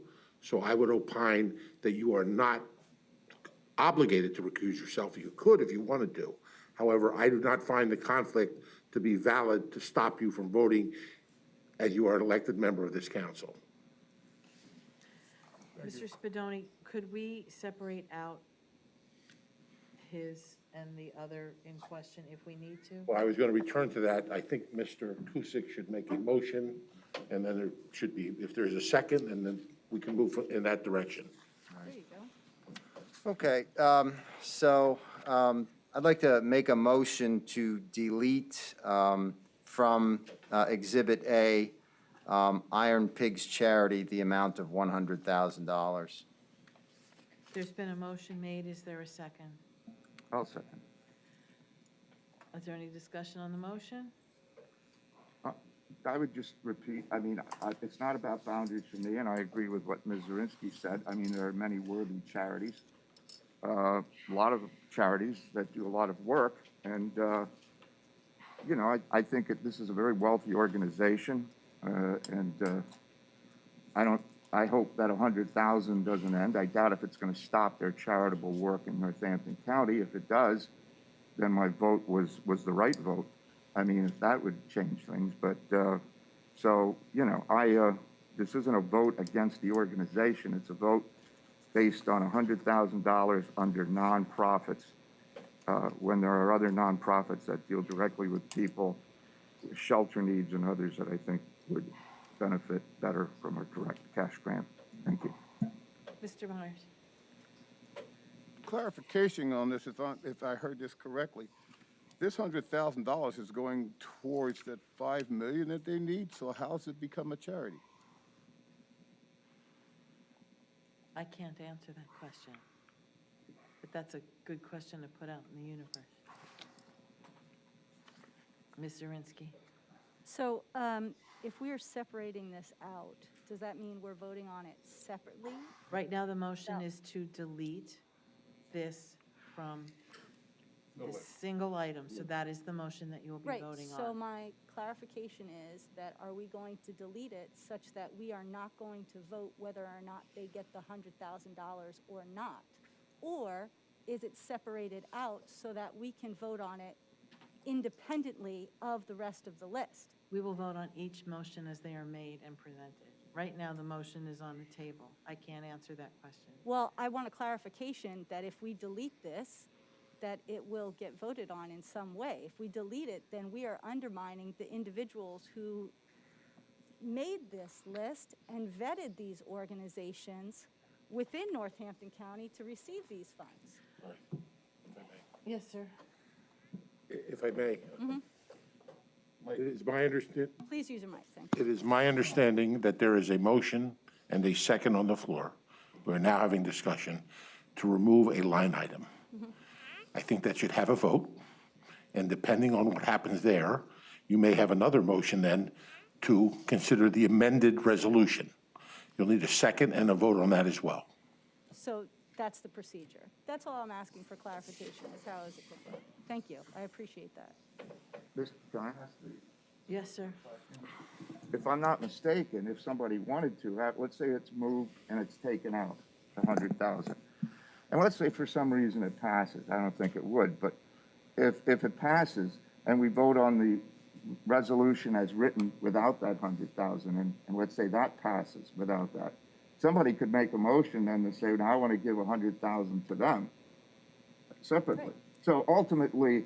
So I would opine that you are not obligated to recuse yourself. You could if you wanted to. However, I do not find the conflict to be valid to stop you from voting as you are an elected member of this council. Mr. Spadoni, could we separate out his and the other in question if we need to? Well, I was going to return to that. I think Mr. Kusick should make a motion, and then there should be, if there's a second, and then we can move in that direction. There you go. Okay, I'd like to make a motion to delete from Exhibit A, IronPigs charity, the amount of $100,000. There's been a motion made. Is there a second? I'll second. Is there any discussion on the motion? I would just repeat, I mean, it's not about boundaries for me, and I agree with what Ms. Zirinsky said. I mean, there are many worthy charities, a lot of charities that do a lot of work, and, you know, I think this is a very wealthy organization, and I hope that 100,000 doesn't end. I doubt if it's going to stop their charitable work in Northampton County. If it does, then my vote was the right vote. I mean, if that would change things, but, so, you know, this isn't a vote against the organization. It's a vote based on $100,000 under nonprofits, when there are other nonprofits that deal directly with people, shelter needs and others that I think would benefit better from a direct cash grant. Thank you. Mr. Myers? Clarification on this, if I heard this correctly. This $100,000 is going towards that $5 million that they need, so how's it become a charity? I can't answer that question, but that's a good question to put out in the universe. Ms. Zirinsky? So if we are separating this out, does that mean we're voting on it separately? Right now, the motion is to delete this from this single item, so that is the motion that you will be Right, voting so on. my clarification is that are we going to delete it such that we are not going to vote whether or not they get the $100,000 or not? Or is it separated out so that we can vote on it independently of the rest of the list? We will vote on each motion as they are made and presented. Right now, the motion is on the table. I can't answer that question. Well, I want a clarification that if we delete this, that it will get voted on in some way. If we delete it, then we are undermining the individuals who made this list and vetted these organizations within Northampton County to receive these funds. Yes, sir. If I may. It is my understanding. Please use your mic, thank you. It is my understanding that there is a motion and a second on the floor. We're now having discussion to remove a line item. I think that should have a vote, and depending on what happens there, you may have another motion then to consider the amended resolution. You'll need a second and a vote on that as well. So that's the procedure. That's all I'm asking for clarification, is how is it preferred. Thank you, I appreciate that. Can I ask the Yes, sir. if I'm not mistaken, if somebody wanted to, let's say it's moved and it's taken out, 100,000. And let's say for some reason it passes. I don't think it would, but if it passes and we vote on the resolution as written without that 100,000, and let's say that passes without that, somebody could make a motion then to say, now I want to give 100,000 to them separately. Right. So ultimately,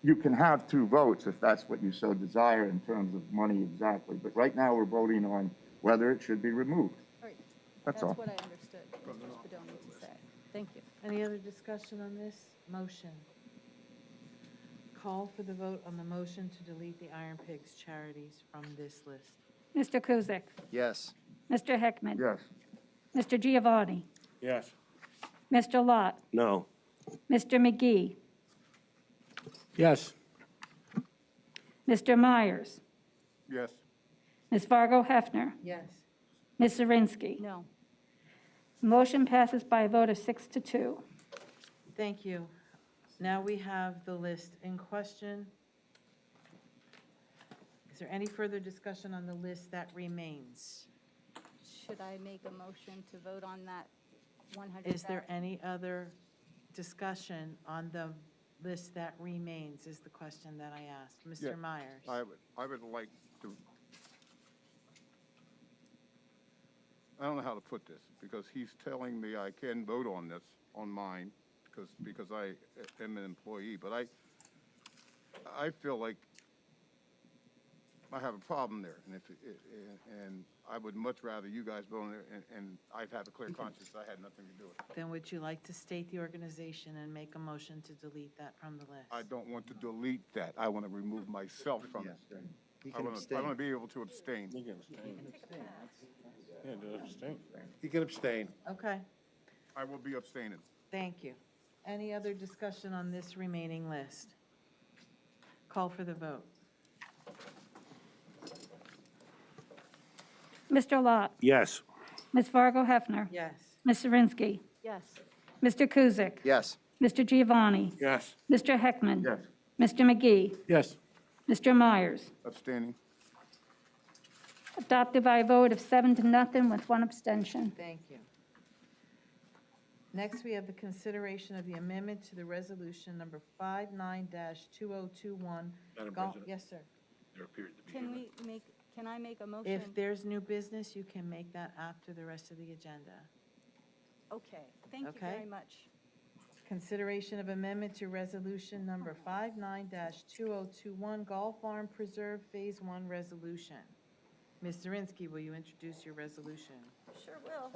you can have two votes if that's what you so desire in terms of money exactly. But right now, we're voting on whether it should be removed. Right. That's all. That's what I understood Mr. Spadoni to say. Thank you. Any other discussion on this motion? Call for the vote on the motion to delete the IronPigs charities from this list. Mr. Kuzic? Yes. Mr. Heckman? Yes. Mr. Giovanni? Yes. Mr. Lott? No. Mr. McGee? Yes. Mr. Myers? Yes. Ms. Fargo Hefner? Yes. Ms. Zirinsky. No. Motion passes by a vote of 6-2. Thank you. Now we have the list in question. Is there any further discussion on the list that remains? Should I make a motion to vote on that 100,000? Is there any other discussion on the list that remains, is the question that I asked. Yeah, Mr. Myers? I would like to, I don't know how to put this, because he's telling me I can vote on this, on mine, because I am an employee, but I feel like I have a problem there, and I would much rather you guys vote on it, and I'd have a clear conscience I had nothing to do with it. Then would you like to state the organization and make a motion to delete that from the list? I don't want to delete that. I want to remove myself from it. I want to be able to abstain. He can abstain. Okay, I will be abstaining. thank you. Any other discussion on this remaining list? Call for the vote. Mr. Lot. Yes. Ms. Fargo Hefner. Yes. Ms. Zirinsky. Yes. Mr. Kuzic. Yes. Mr. Giovanni. Yes. Mr. Heckman. Yes. Mr. McGee. Yes. Mr. Myers. Abstaining. Adopted by a vote of 7-0 with one abstention. Thank you. Next, we have the consideration of the amendment to the resolution number 59-2021. Madam Golf- President. Yes, sir. There appears to be. Can I make a motion? If there's new business, you can make that after the rest of the agenda. Okay, thank you Okay. very much. Consideration of amendment to resolution number 59-2021, Gall Farm Preserve Phase 1 resolution. Ms. Zirinsky, will you introduce your resolution? Sure will.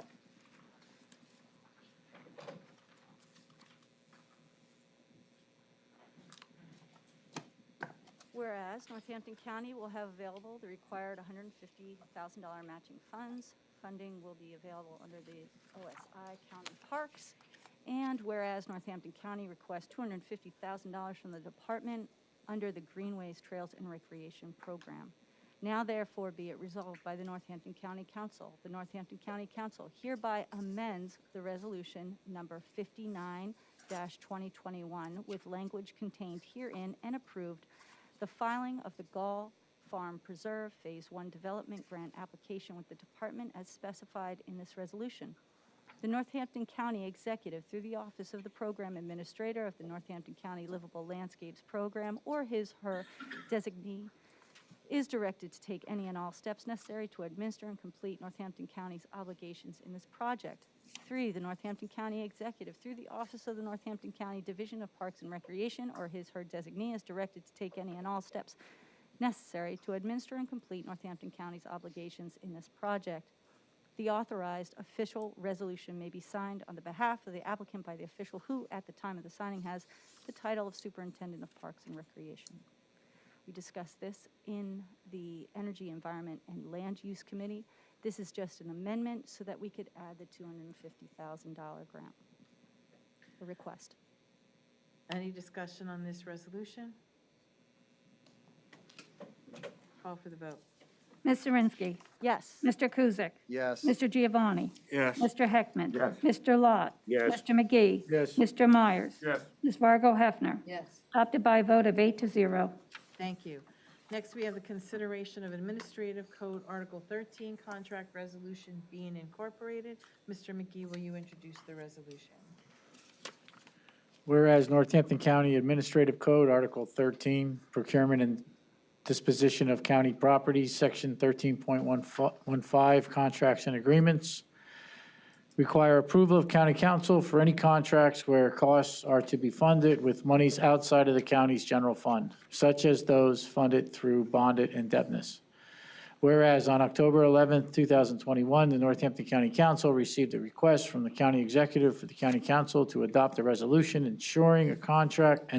Whereas Northampton County will have available the required $150,000 matching funds. Funding will be available under the OSI County Parks. And whereas Northampton County requests $250,000 from the department under the Greenways, Trails, and Recreation Program. Now therefore be it resolved by the Northampton County Council. The Northampton County Council hereby amends the resolution number 59-2021 with language contained herein and approved the filing of the Gall Farm Preserve Phase 1 Development Grant application with the department as specified in this resolution. The Northampton County Executive, through the Office of the Program Administrator of the Northampton County Livable Landscapes Program, or his/her designee, is directed to take any and all steps necessary to administer and complete Northampton County's obligations in this project. 3, the Northampton County Executive, through the Office of the Northampton County Division of Parks and Recreation, or his/her designee, is directed to take any and all steps necessary to administer and complete Northampton County's obligations in this project. The authorized official resolution may be signed on the behalf of the applicant by the official who, at the time of the signing, has the title of Superintendent of Parks and Recreation. We discussed this in the Energy, Environment, and Land Use Committee. This is just an amendment so that we could add the $250,000 grant, the request. Any discussion on this resolution? Call for the vote. Ms. Zirinsky. Yes. Mr. Kuzic. Yes. Mr. Giovanni. Yes. Mr. Heckman. Yes. Mr. Lot. Yes. Mr. McGee. Yes. Mr. Myers. Yes. Ms. Fargo Hefner. Yes. Adopted by a vote of 8-0. Thank you. Next, we have the consideration of Administrative Code Article 13, Contract Resolution being incorporated. Mr. McGee, will you introduce the resolution? Whereas Northampton County Administrative Code, Article 13, Procurement and Disposition of County Properties, Section 13.15, Contracts and Agreements, require approval of county council for any contracts where costs are to be funded with monies outside of the county's general fund, such as those funded through bonded indebtedness. Whereas on October 11th, 2021, the Northampton County Council received a request from the county executive for the county council to adopt a resolution endorsing a contract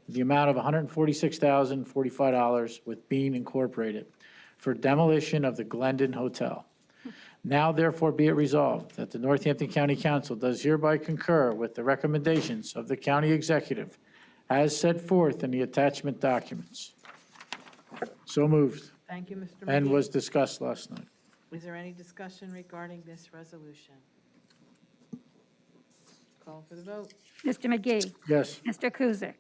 with the amount of $146,045 with Bean Incorporated for demolition of the Glendon Hotel. Now therefore be it resolved that the Northampton County Council does hereby concur with the recommendations of the county executive as set forth in the attachment documents. So moved Thank you, Mr. McGee. and was discussed last night. Is there any discussion regarding this resolution? Call for the vote. Mr. McGee, Yes. Mr. Kuzic,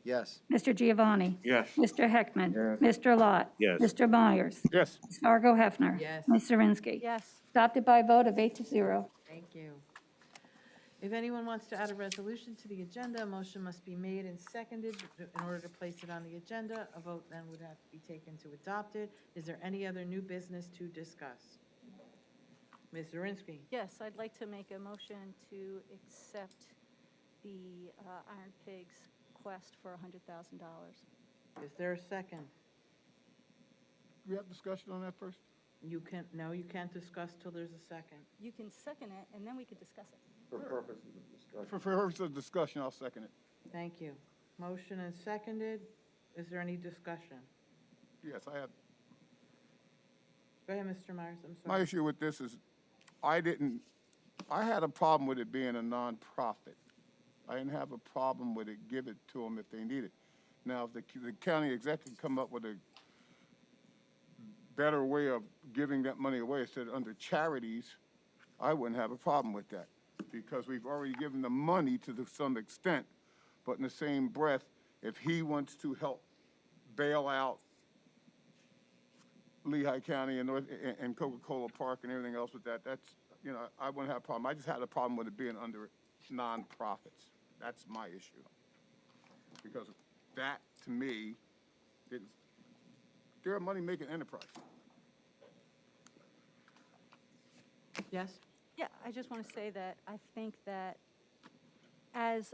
Yes. Mr. Giovanni, Yes. Mr. Heckman, Yes. Mr. Lot, Yes. Mr. Myers, Yes. Ms. Fargo Hefner. Yes. Ms. Zirinsky. Yes. Adopted by a vote of 8-0. Thank you. If anyone wants to add a resolution to the agenda, a motion must be made and seconded in order to place it on the agenda. A vote then would have to be taken to adopt it. Is there any other new business to discuss? Ms. Zirinsky. Yes, I'd like to make a motion to accept the Iron Pigs quest for $100,000. Is there a second? Do we have discussion on that first? You can't, no, you can't discuss till there's a second. You can second it, and then we could discuss it. For purposes of discussion. For purposes of discussion, I'll second it. Thank you. Motion and seconded. Is there any discussion? Yes, I have. Go ahead, Mr. Myers, I'm My sorry. issue with this is, I had a problem with it being a nonprofit. I didn't have a problem with it, give it to them if they need it. Now, if the county executive come up with a better way of giving that money away instead of under charities, I wouldn't have a problem with that, because we've already given the money to some extent, but in the same breath, if he wants to help bail out Lehigh County and Coca-Cola Park and everything else with that, that's, I wouldn't have a problem. I just had a problem with it being under nonprofits. That's my issue. Because that, to me, they're a money-making enterprise. Yes? Yeah, I just want to say that I think that as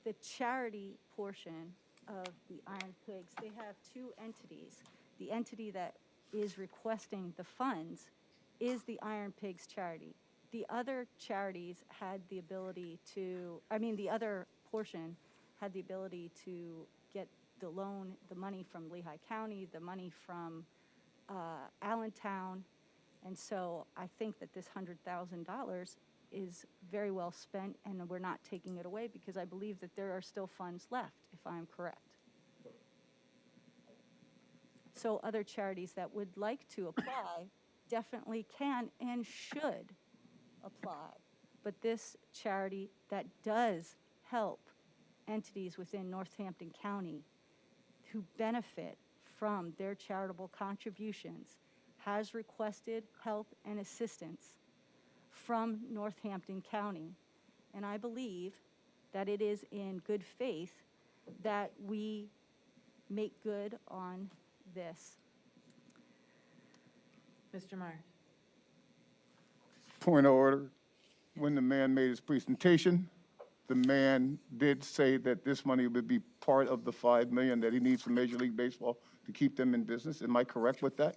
the charity portion of the Iron Pigs, they have two entities. The entity that is requesting the funds is the Iron Pigs charity. The other charities had the ability to, the other portion had the ability to get the loan, the money from Lehigh County, the money from Allentown. And so I think that this $100,000 is very well spent, and we're not taking it away, because I believe that there are still funds left, if I'm correct. So other charities that would like to apply definitely can and should apply. But this charity that does help entities within Northampton County who benefit from their charitable contributions has requested help and assistance from Northampton County. And I believe that it is in good faith that we make good on this. Mr. Myers. Point of order. When the man made his presentation, the man did say that this money would be part of the $5 million that he needs from Major League Baseball to keep them in business. Am I correct with that?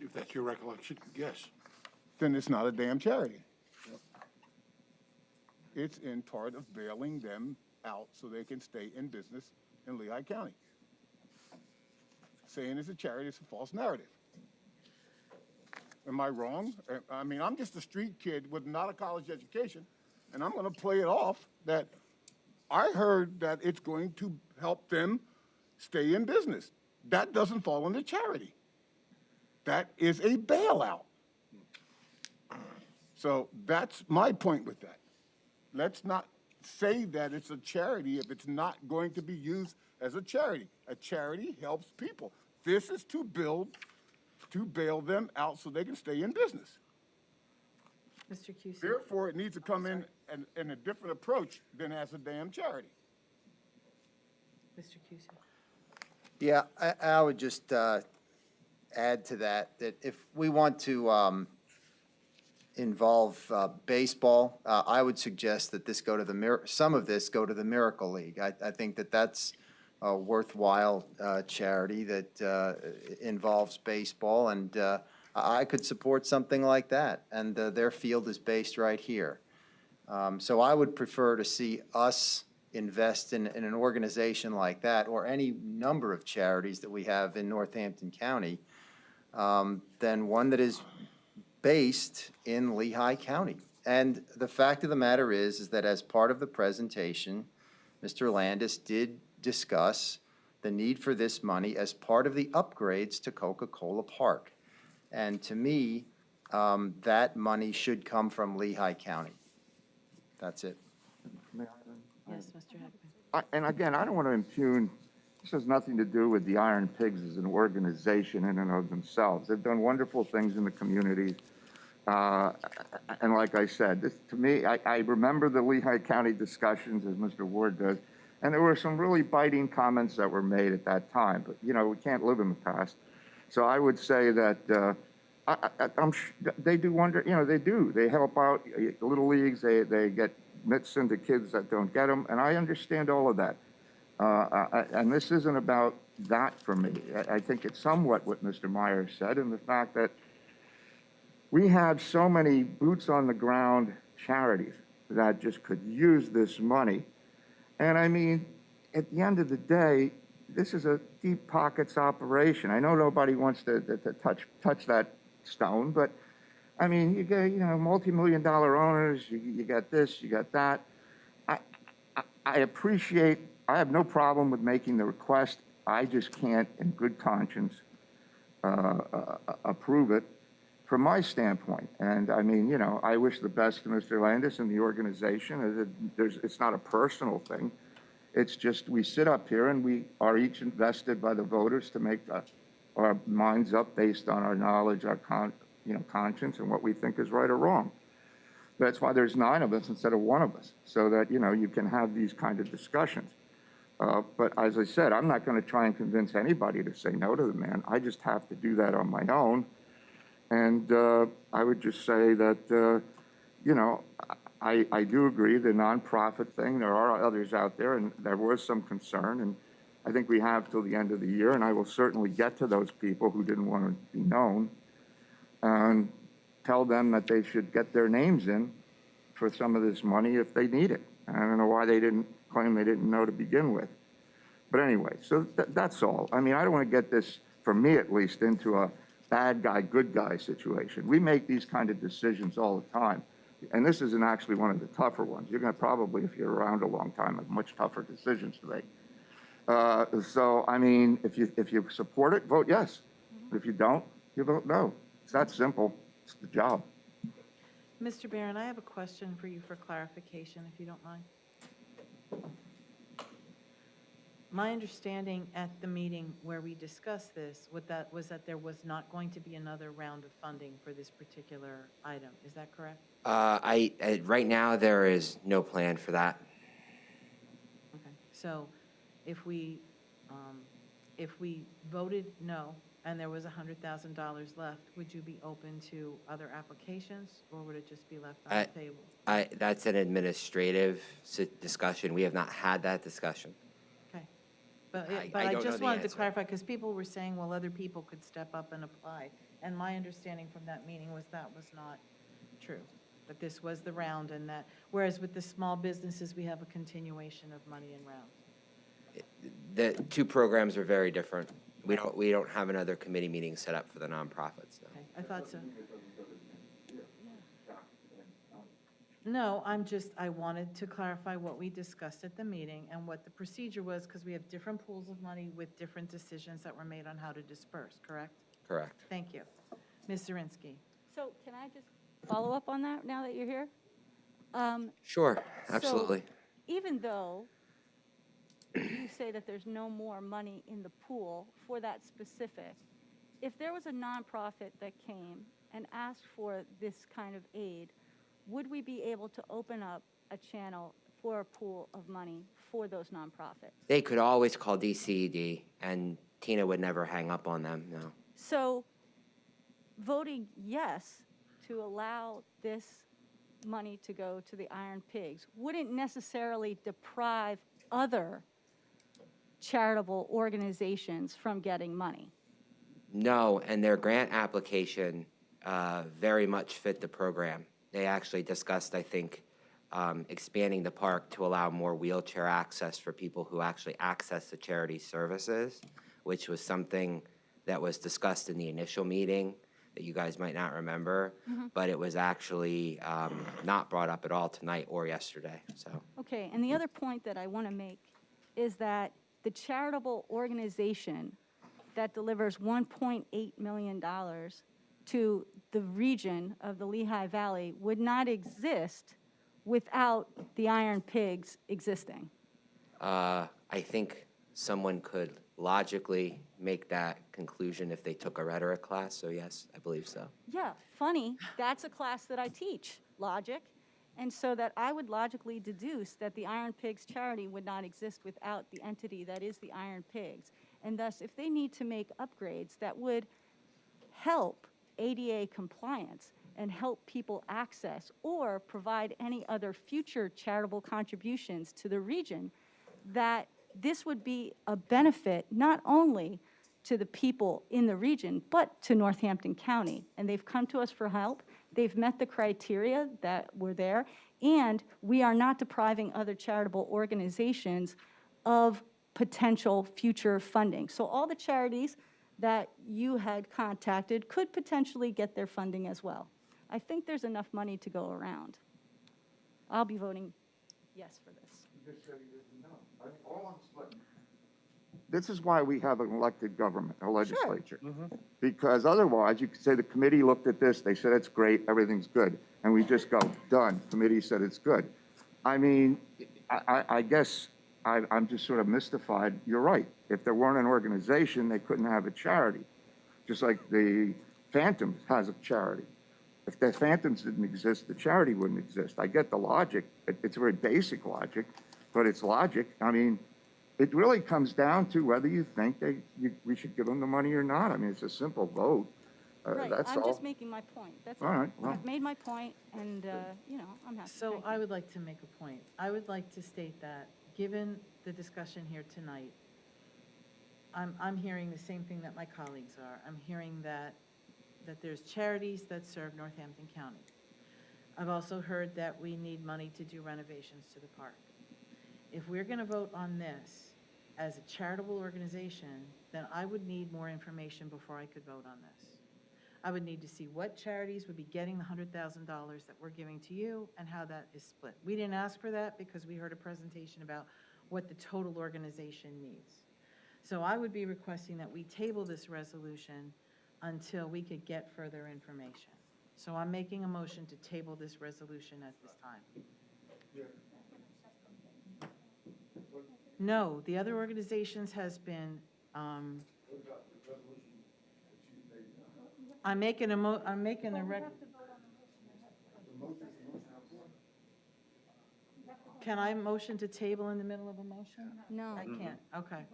If that's your recollection, yes. Then it's not a damn charity. It's in part of bailing them out so they can stay in business in Lehigh County. Saying it's a charity is a false narrative. Am I wrong? I'm just a street kid with not a college education, and I'm going to play it off that I heard that it's going to help them stay in business. That doesn't fall under charity. That is a bailout. So that's my point with that. Let's not say that it's a charity if it's not going to be used as a charity. A charity helps people. This is to bail them out so they can stay in business. Mr. Cusick. Therefore, it needs to come in a different approach than as a damn charity. Mr. Cusick. Yeah, I would just add to that if we want to involve baseball, I would suggest that some of this go to the Miracle League. I think that's a worthwhile charity that involves baseball, and I could support something like that. And their field is based right here. So I would prefer to see us invest in an organization like that, or any number of charities that we have in Northampton County, than one that is based in Lehigh County. And the fact of the matter is that as part of the presentation, Mr. Landis did discuss the need for this money as part of the upgrades to Coca-Cola Park. And to me, that money should come from Lehigh County. That's it. Yes, Mr. Heckman. And again, I don't want to impugn, this has nothing to do with the Iron Pigs as an organization in and of themselves. They've done wonderful things in the community. And like I said, this, to me, I remember the Lehigh County discussions, as Mr. Ward does, and there were some really biting comments that were made at that time. But, you know, we can't live in the past. So I would say that they do wonder, you know, they do. They help out little leagues. They get mitts into kids that don't get them, and I understand all of that. And this isn't about that for me. I think it's somewhat what Mr. Meyer said, and the fact that we have so many boots on the ground charities that just could use this money. And I mean, at the end of the day, this is a deep pockets operation. I know nobody wants to touch that stone, but I mean, you get, you know, multi-million-dollar owners, you got this, you got that. I appreciate, I have no problem with making the request. I just can't, in good conscience, approve it from my standpoint. And I mean, you know, I wish the best to Mr. Landis and the organization. It's not a personal thing. It's just we sit up here and we are each invested by the voters to make our minds up based on our knowledge, our conscience, and what we think is right or wrong. That's why there's 9 of us instead of 1 of us, so that, you know, you can have these kind of discussions. But as I said, I'm not going to try and convince anybody to say no to the man. I just have to do that on my own. And I would just say that, you know, I do agree, the nonprofit thing, there are others out there, and there was some concern, and I think we have till the end of the year, and I will certainly get to those people who didn't want to be known and tell them that they should get their names in for some of this money if they need it. I don't know why they didn't claim they didn't know to begin with. But anyway, so that's all. I mean, I don't want to get this, for me at least, into a bad guy, good guy situation. We make these kind of decisions all the time. And this isn't actually one of the tougher ones. You're going to probably, if you're around a long time, have much tougher decisions to make. So, I mean, if you support it, vote yes. If you don't, you vote no. It's that simple. It's the job. Mr. Barron, I have a question for you for clarification, if you don't mind. My understanding at the meeting where we discussed this was that there was not going to be another round of funding for this particular item. Is that correct? Right now, there is no plan for that. Okay. So if we voted no and there was $100,000 left, would you be open to other applications, or would it just be left on the table? That's an administrative discussion. We have not had that discussion. Okay. But I I don't know just the wanted to answer. clarify, because people were saying, well, other people could step up and apply. And my understanding from that meeting was that was not true, that this was the round, and that, whereas with the small businesses, we have a continuation of money in rounds. The 2 programs are very different. We don't have another committee meeting set up for the nonprofits. No. Okay, I thought so. No, I wanted to clarify what we discussed at the meeting and what the procedure was, because we have different pools of money with different decisions that were made on how to disperse, correct? Correct. Thank you. Ms. Zirinsky. So can I just follow up on that now that you're here? Sure, absolutely. So even though you say that there's no more money in the pool for that specific, if there was a nonprofit that came and asked for this kind of aid, would we be able to open up a channel for a pool of money for those nonprofits? They could always call DCED, and Tina would never hang up on them, no. So voting yes to allow this money to go to the Iron Pigs wouldn't necessarily deprive other charitable organizations from getting money. No, and their grant application very much fit the program. They actually discussed, I think, expanding the park to allow more wheelchair access for people who actually access the charity services, which was something that was discussed in the initial meeting that you guys might not remember, but it was actually not brought up at all tonight or yesterday. So. Okay, and the other point that I want to make is that the charitable organization that delivers $1.8 million to the region of the Lehigh Valley would not exist without the Iron Pigs existing. I think someone could logically make that conclusion if they took a rhetoric class, so yes, I believe so. Yeah, funny, that's a class that I teach, logic. And so that I would logically deduce that the Iron Pigs charity would not exist without the entity that is the Iron Pigs. And thus, if they need to make upgrades that would help ADA compliance and help people access or provide any other future charitable contributions to the region, that this would be a benefit not only to the people in the region, but to Northampton County. And they've come to us for help. They've met the criteria that were there, and we are not depriving other charitable organizations of potential future funding. So all the charities that you had contacted could potentially get their funding as well. I think there's enough money to go around. I'll be voting yes for this. This is why we have an elected government, a legislature. Because otherwise, you could say the committee looked at this, they said it's great, everything's good, and we just go, done. Committee said it's good. I mean, I guess I'm just sort of mystified. You're right. If there weren't an organization, they couldn't have a charity. Just like the Phantoms has a charity. If the Phantoms didn't exist, the charity wouldn't exist. I get the logic. It's very basic logic, but it's logic. I mean, it really comes down to whether you think we should give them the money or not. I mean, it's a simple vote. Right, That's I'm all. just making my point. That's all. All right, well. I've made my point, and, you know, I'm happy. So Thank I you. would like to make a point. I would like to state that, given the discussion here tonight, I'm hearing the same thing that my colleagues are. I'm hearing that there's charities that serve Northampton County. I've also heard that we need money to do renovations to the park. If we're going to vote on this as a charitable organization, then I would need more information before I could vote on this. I would need to see what charities would be getting the $100,000 that we're giving to you and how that is split. We didn't ask for that because we heard a presentation about what the total organization needs. So I would be requesting that we table this resolution until we could get further information. So I'm making a motion to table this resolution at this time. No, the other organizations has been, I'm making a Can I motion to table in the middle of a motion? No. I can't, okay.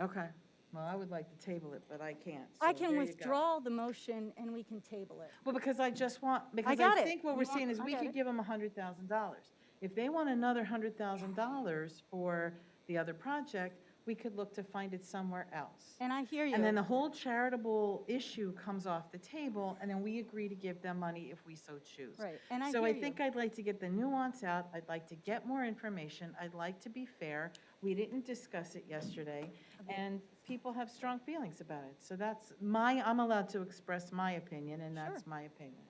Okay, well, I would like to table it, but I can't. I so can there you go. withdraw the motion, and we can table it. Well, because I just want, because got I it. think what You we're want- saying is I we got could it. give them $100,000. If they want another $100,000 for the other project, we could look to find it somewhere else. And I hear you. And then the whole charitable issue comes off the table, and then we agree to give them money if we so choose. Right, and I So hear I you. think I'd like to get the nuance out. I'd like to get more information. I'd like to be fair. We didn't discuss it yesterday, and people have strong feelings about it. So that's I'm allowed to express my opinion, and that's my opinion.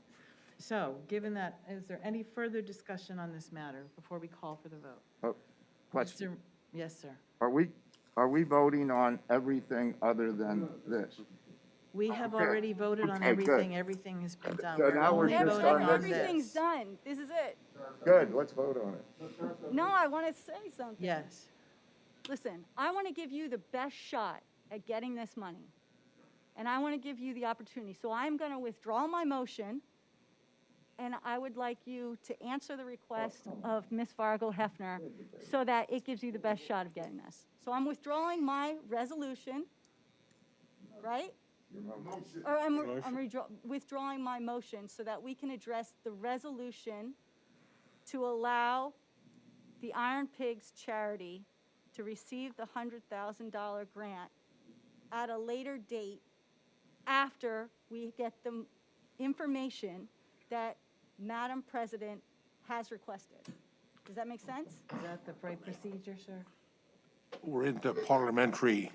So, given that, is there any further discussion on this matter before we call for the vote? Question. Mr. Yes, sir. Are we voting on everything other than this? We have Okay. already voted on Okay, good. everything. Everything has been done. So We're now we're only just voting on on this. Everything's this. done. This is it. Good, let's vote on it. No, I want to say something. Yes. Listen, I want to give you the best shot at getting this money. And I want to give you the opportunity. So I'm going to withdraw my motion, and I would like you to answer the request of Ms. Fargo Hefner so that it gives you the best shot of getting this. So I'm withdrawing my resolution, right? Or I'm withdrawing my motion so that we can address the resolution to allow the Iron Pigs charity to receive the $100,000 grant at a later date after we get the information that Madam President has requested. Does that make sense? Is that the right procedure, sir? We're into parliamentary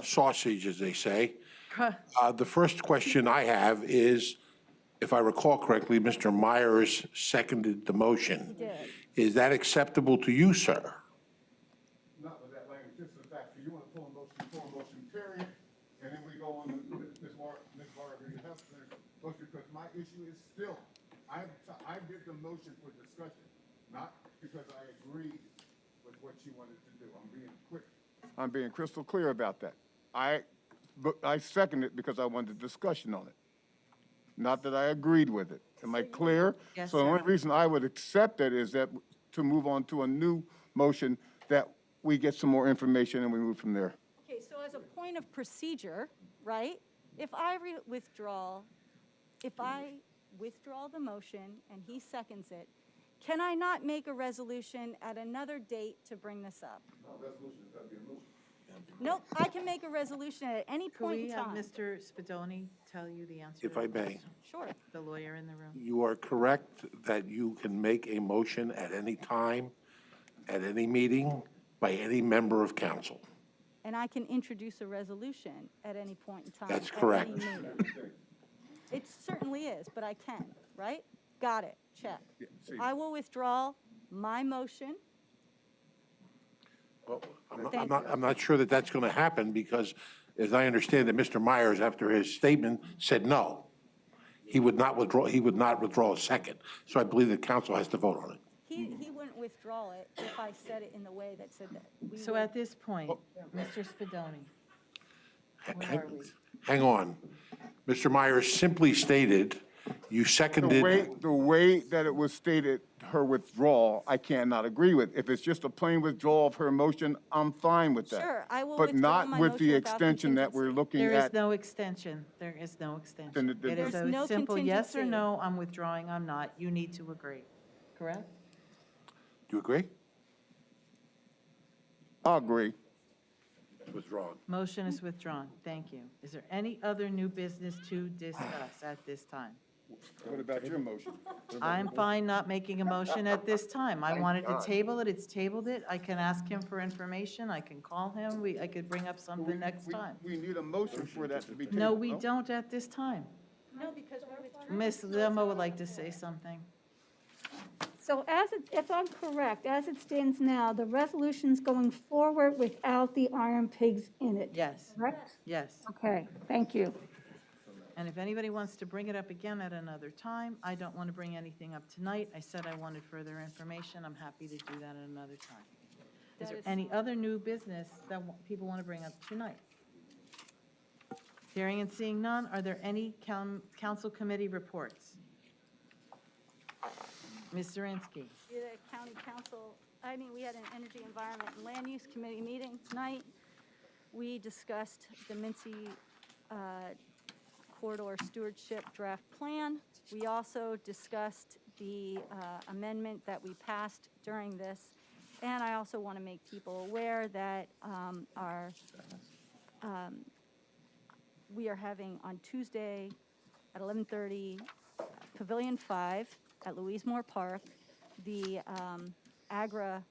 sausage, as they say. The first question I have is, if I recall correctly, Mr. Myers seconded the motion. He did. Is that acceptable to you, sir? Not with that language, just the fact that you want to pull a motion, period, and then we go on, Ms. Vargas issue is still, I did the motion for discussion, not because I agreed with what she wanted to do. I'm being crystal clear about that. But I second it because I wanted discussion on it, not that I agreed with it. Am I clear? Yes, So the only sir. reason I would accept it is that to move on to a new motion, that we get some more information and we move from there. Okay, so as a point of procedure, right, if I withdraw the motion and he seconds it, can I not make a resolution at another date to bring this up? Nope, I can make a resolution at any Could point we in have time. Mr. Spadoni tell you the answer? If to I that may. question? Sure. The lawyer in the room. You are correct that you can make a motion at any time, at any meeting, by any member of council. And I can introduce a resolution at any point in time. That's at any correct. meeting. It certainly is, but I can, right? Got it, check. see. I will withdraw my motion. Well, Thank I'm not sure that that's going to happen because, as I understand it, Mr. Myers, after his statement, said no. He would not withdraw a second. So I believe the council has to vote on it. He wouldn't withdraw it if I said it in the way that said that. we So would- at this point, Mr. Spadoni, where are we? Hang on. Mr. Myers simply stated, you seconded. The way that it was stated, her withdrawal, I cannot agree with. If it's just a plain withdrawal of her motion, I'm fine with that. Sure, I will But withdraw not my with motion the without extension that we're contingency. looking There is at. no extension. There is no extension. Then It is There's a no simple yes or contingency. no, I'm withdrawing, I'm not. You need to agree, correct? Do you agree? I'll agree. Withdrawn. Motion is withdrawn. Thank you. Is there any other new business to discuss at this time? What about your motion? I'm fine not making a motion at this time. I wanted to table it, it's tabled it. I can ask him for information, I can call him, I could bring up something next time. We need a motion for that to be tabled. No, we don't at this time. No, because we're withdrawing. Ms. Lemo would like to say something. So if I'm correct, as it stands now, the resolution's going forward without the IronPigs in it, Yes, correct? yes. Okay, thank you. And if anybody wants to bring it up again at another time, I don't want to bring anything up tonight. I said I wanted further information. I'm happy to do that at another time. Is there any other new business that people want to bring up tonight? Hearing and seeing none, are there any council committee reports? Ms. Zirinsky. We had a county council, we had an Energy, Environment, and Land Use Committee meeting tonight. We discussed the Mincy Corridor Stewardship Draft Plan. We also discussed the amendment that we passed during this. And I also want to make people aware that we are having on Tuesday at 11:30, Pavilion 5 at Louise Moore Park, the Agra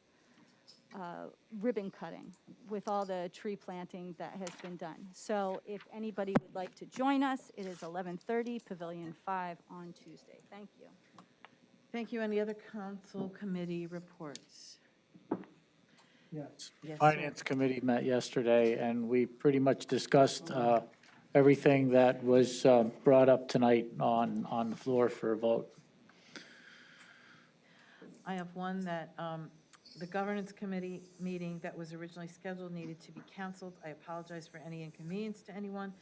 ribbon cutting with all the tree planting that has been done. So if anybody would like to join us, it is 11:30, Pavilion 5 on Tuesday. Thank you. Thank you. Any other council committee reports? Yes. Yes, sir. Finance Committee met yesterday, and we pretty much discussed everything that was brought up tonight on the floor for a vote. I have one that the governance committee meeting that was originally scheduled needed to be canceled. I apologize for any inconvenience to anyone.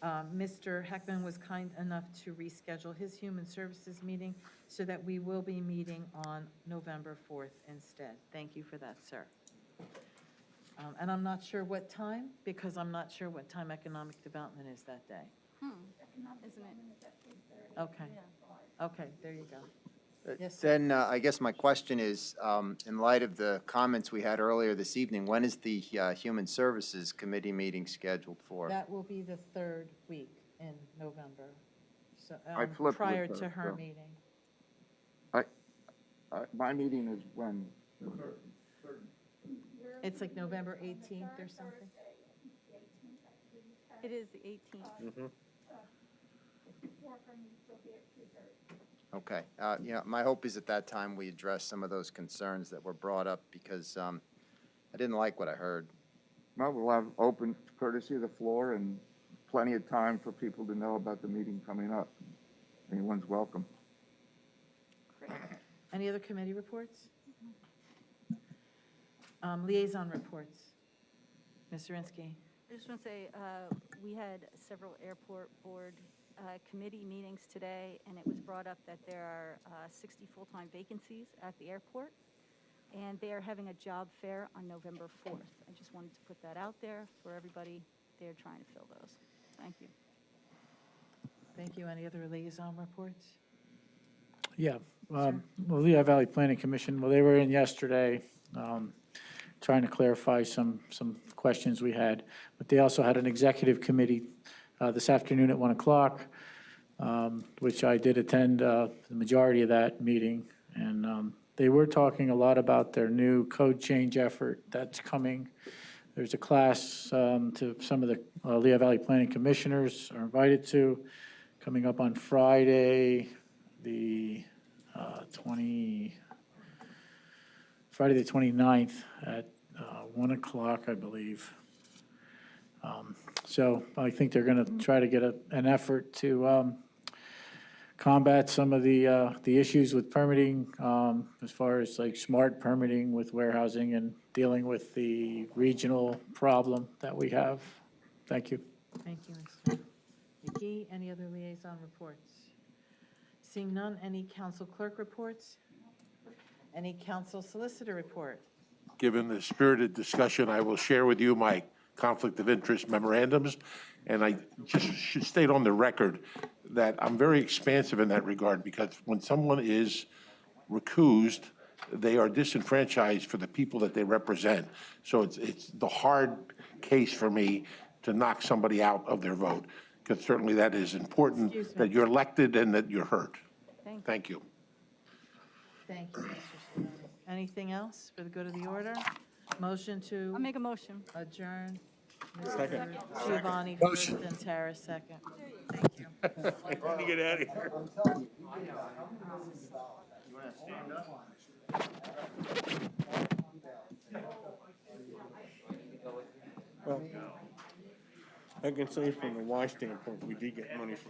Mr. Heckman was kind enough to reschedule his human services meeting so that we will be meeting on November 4th instead. Thank you for that, sir. And I'm not sure what time, because I'm not sure what time economic development is that day. Isn't it? Okay. Okay, there you go. Yes, sir. Then I guess my question is, in light of the comments we had earlier this evening, when is the Human Services Committee meeting scheduled for? That will be the third week in November, so I flipped prior with to her, her so. meeting. My meeting is when? It's like November 18th or something? It is the 18th. Okay. My hope is at that time we address some of those concerns that were brought up, because I didn't like what I heard. Well, we'll have open courtesy of the floor and plenty of time for people to know about the meeting coming up. anyone's welcome. Any other committee reports? Liaison reports. Ms. Zirinsky. I just want to say, we had several airport board committee meetings today, and it was brought up that there are 60 full-time vacancies at the airport, and they are having a job fair on November 4th. I just wanted to put that out there for everybody. They're trying to fill those. Thank you. Thank you. Any other liaison reports? Yeah, well, Lehigh Valley Planning Commission, well, they were in yesterday, trying to clarify some questions we had. But they also had an executive committee this afternoon at 1 o'clock, which I did attend the majority of that meeting. And they were talking a lot about their new code change effort that's coming. There's a class to some of the Lehigh Valley Planning Commissioners are invited to, coming up on Friday, the 29th at 1 o'clock, I believe. So I think they're going to try to get an effort to combat some of the issues with permitting, as far as like smart permitting with warehousing and dealing with the regional problem that we have. Thank you. Thank you, Mr. McGee. Any other liaison reports? Seeing none, any council clerk reports? Any council solicitor report? Given the spirited discussion, I will share with you my conflict of interest memorandums. And I just should state on the record that I'm very expansive in that regard, because when someone is recused, they are disenfranchised for the people that they represent. So it's the hard case for me to knock somebody out of their vote, because certainly that is important, that you're elected and that you're heard. Thank you. Thank you, Mr. Sidoti. Anything else for the good of the order? Motion to I'll make a motion. adjourn. Second. Giovanni first and Tara second. Thank you. I want to get out of here. Well, I can say from the Y standpoint, we did get money from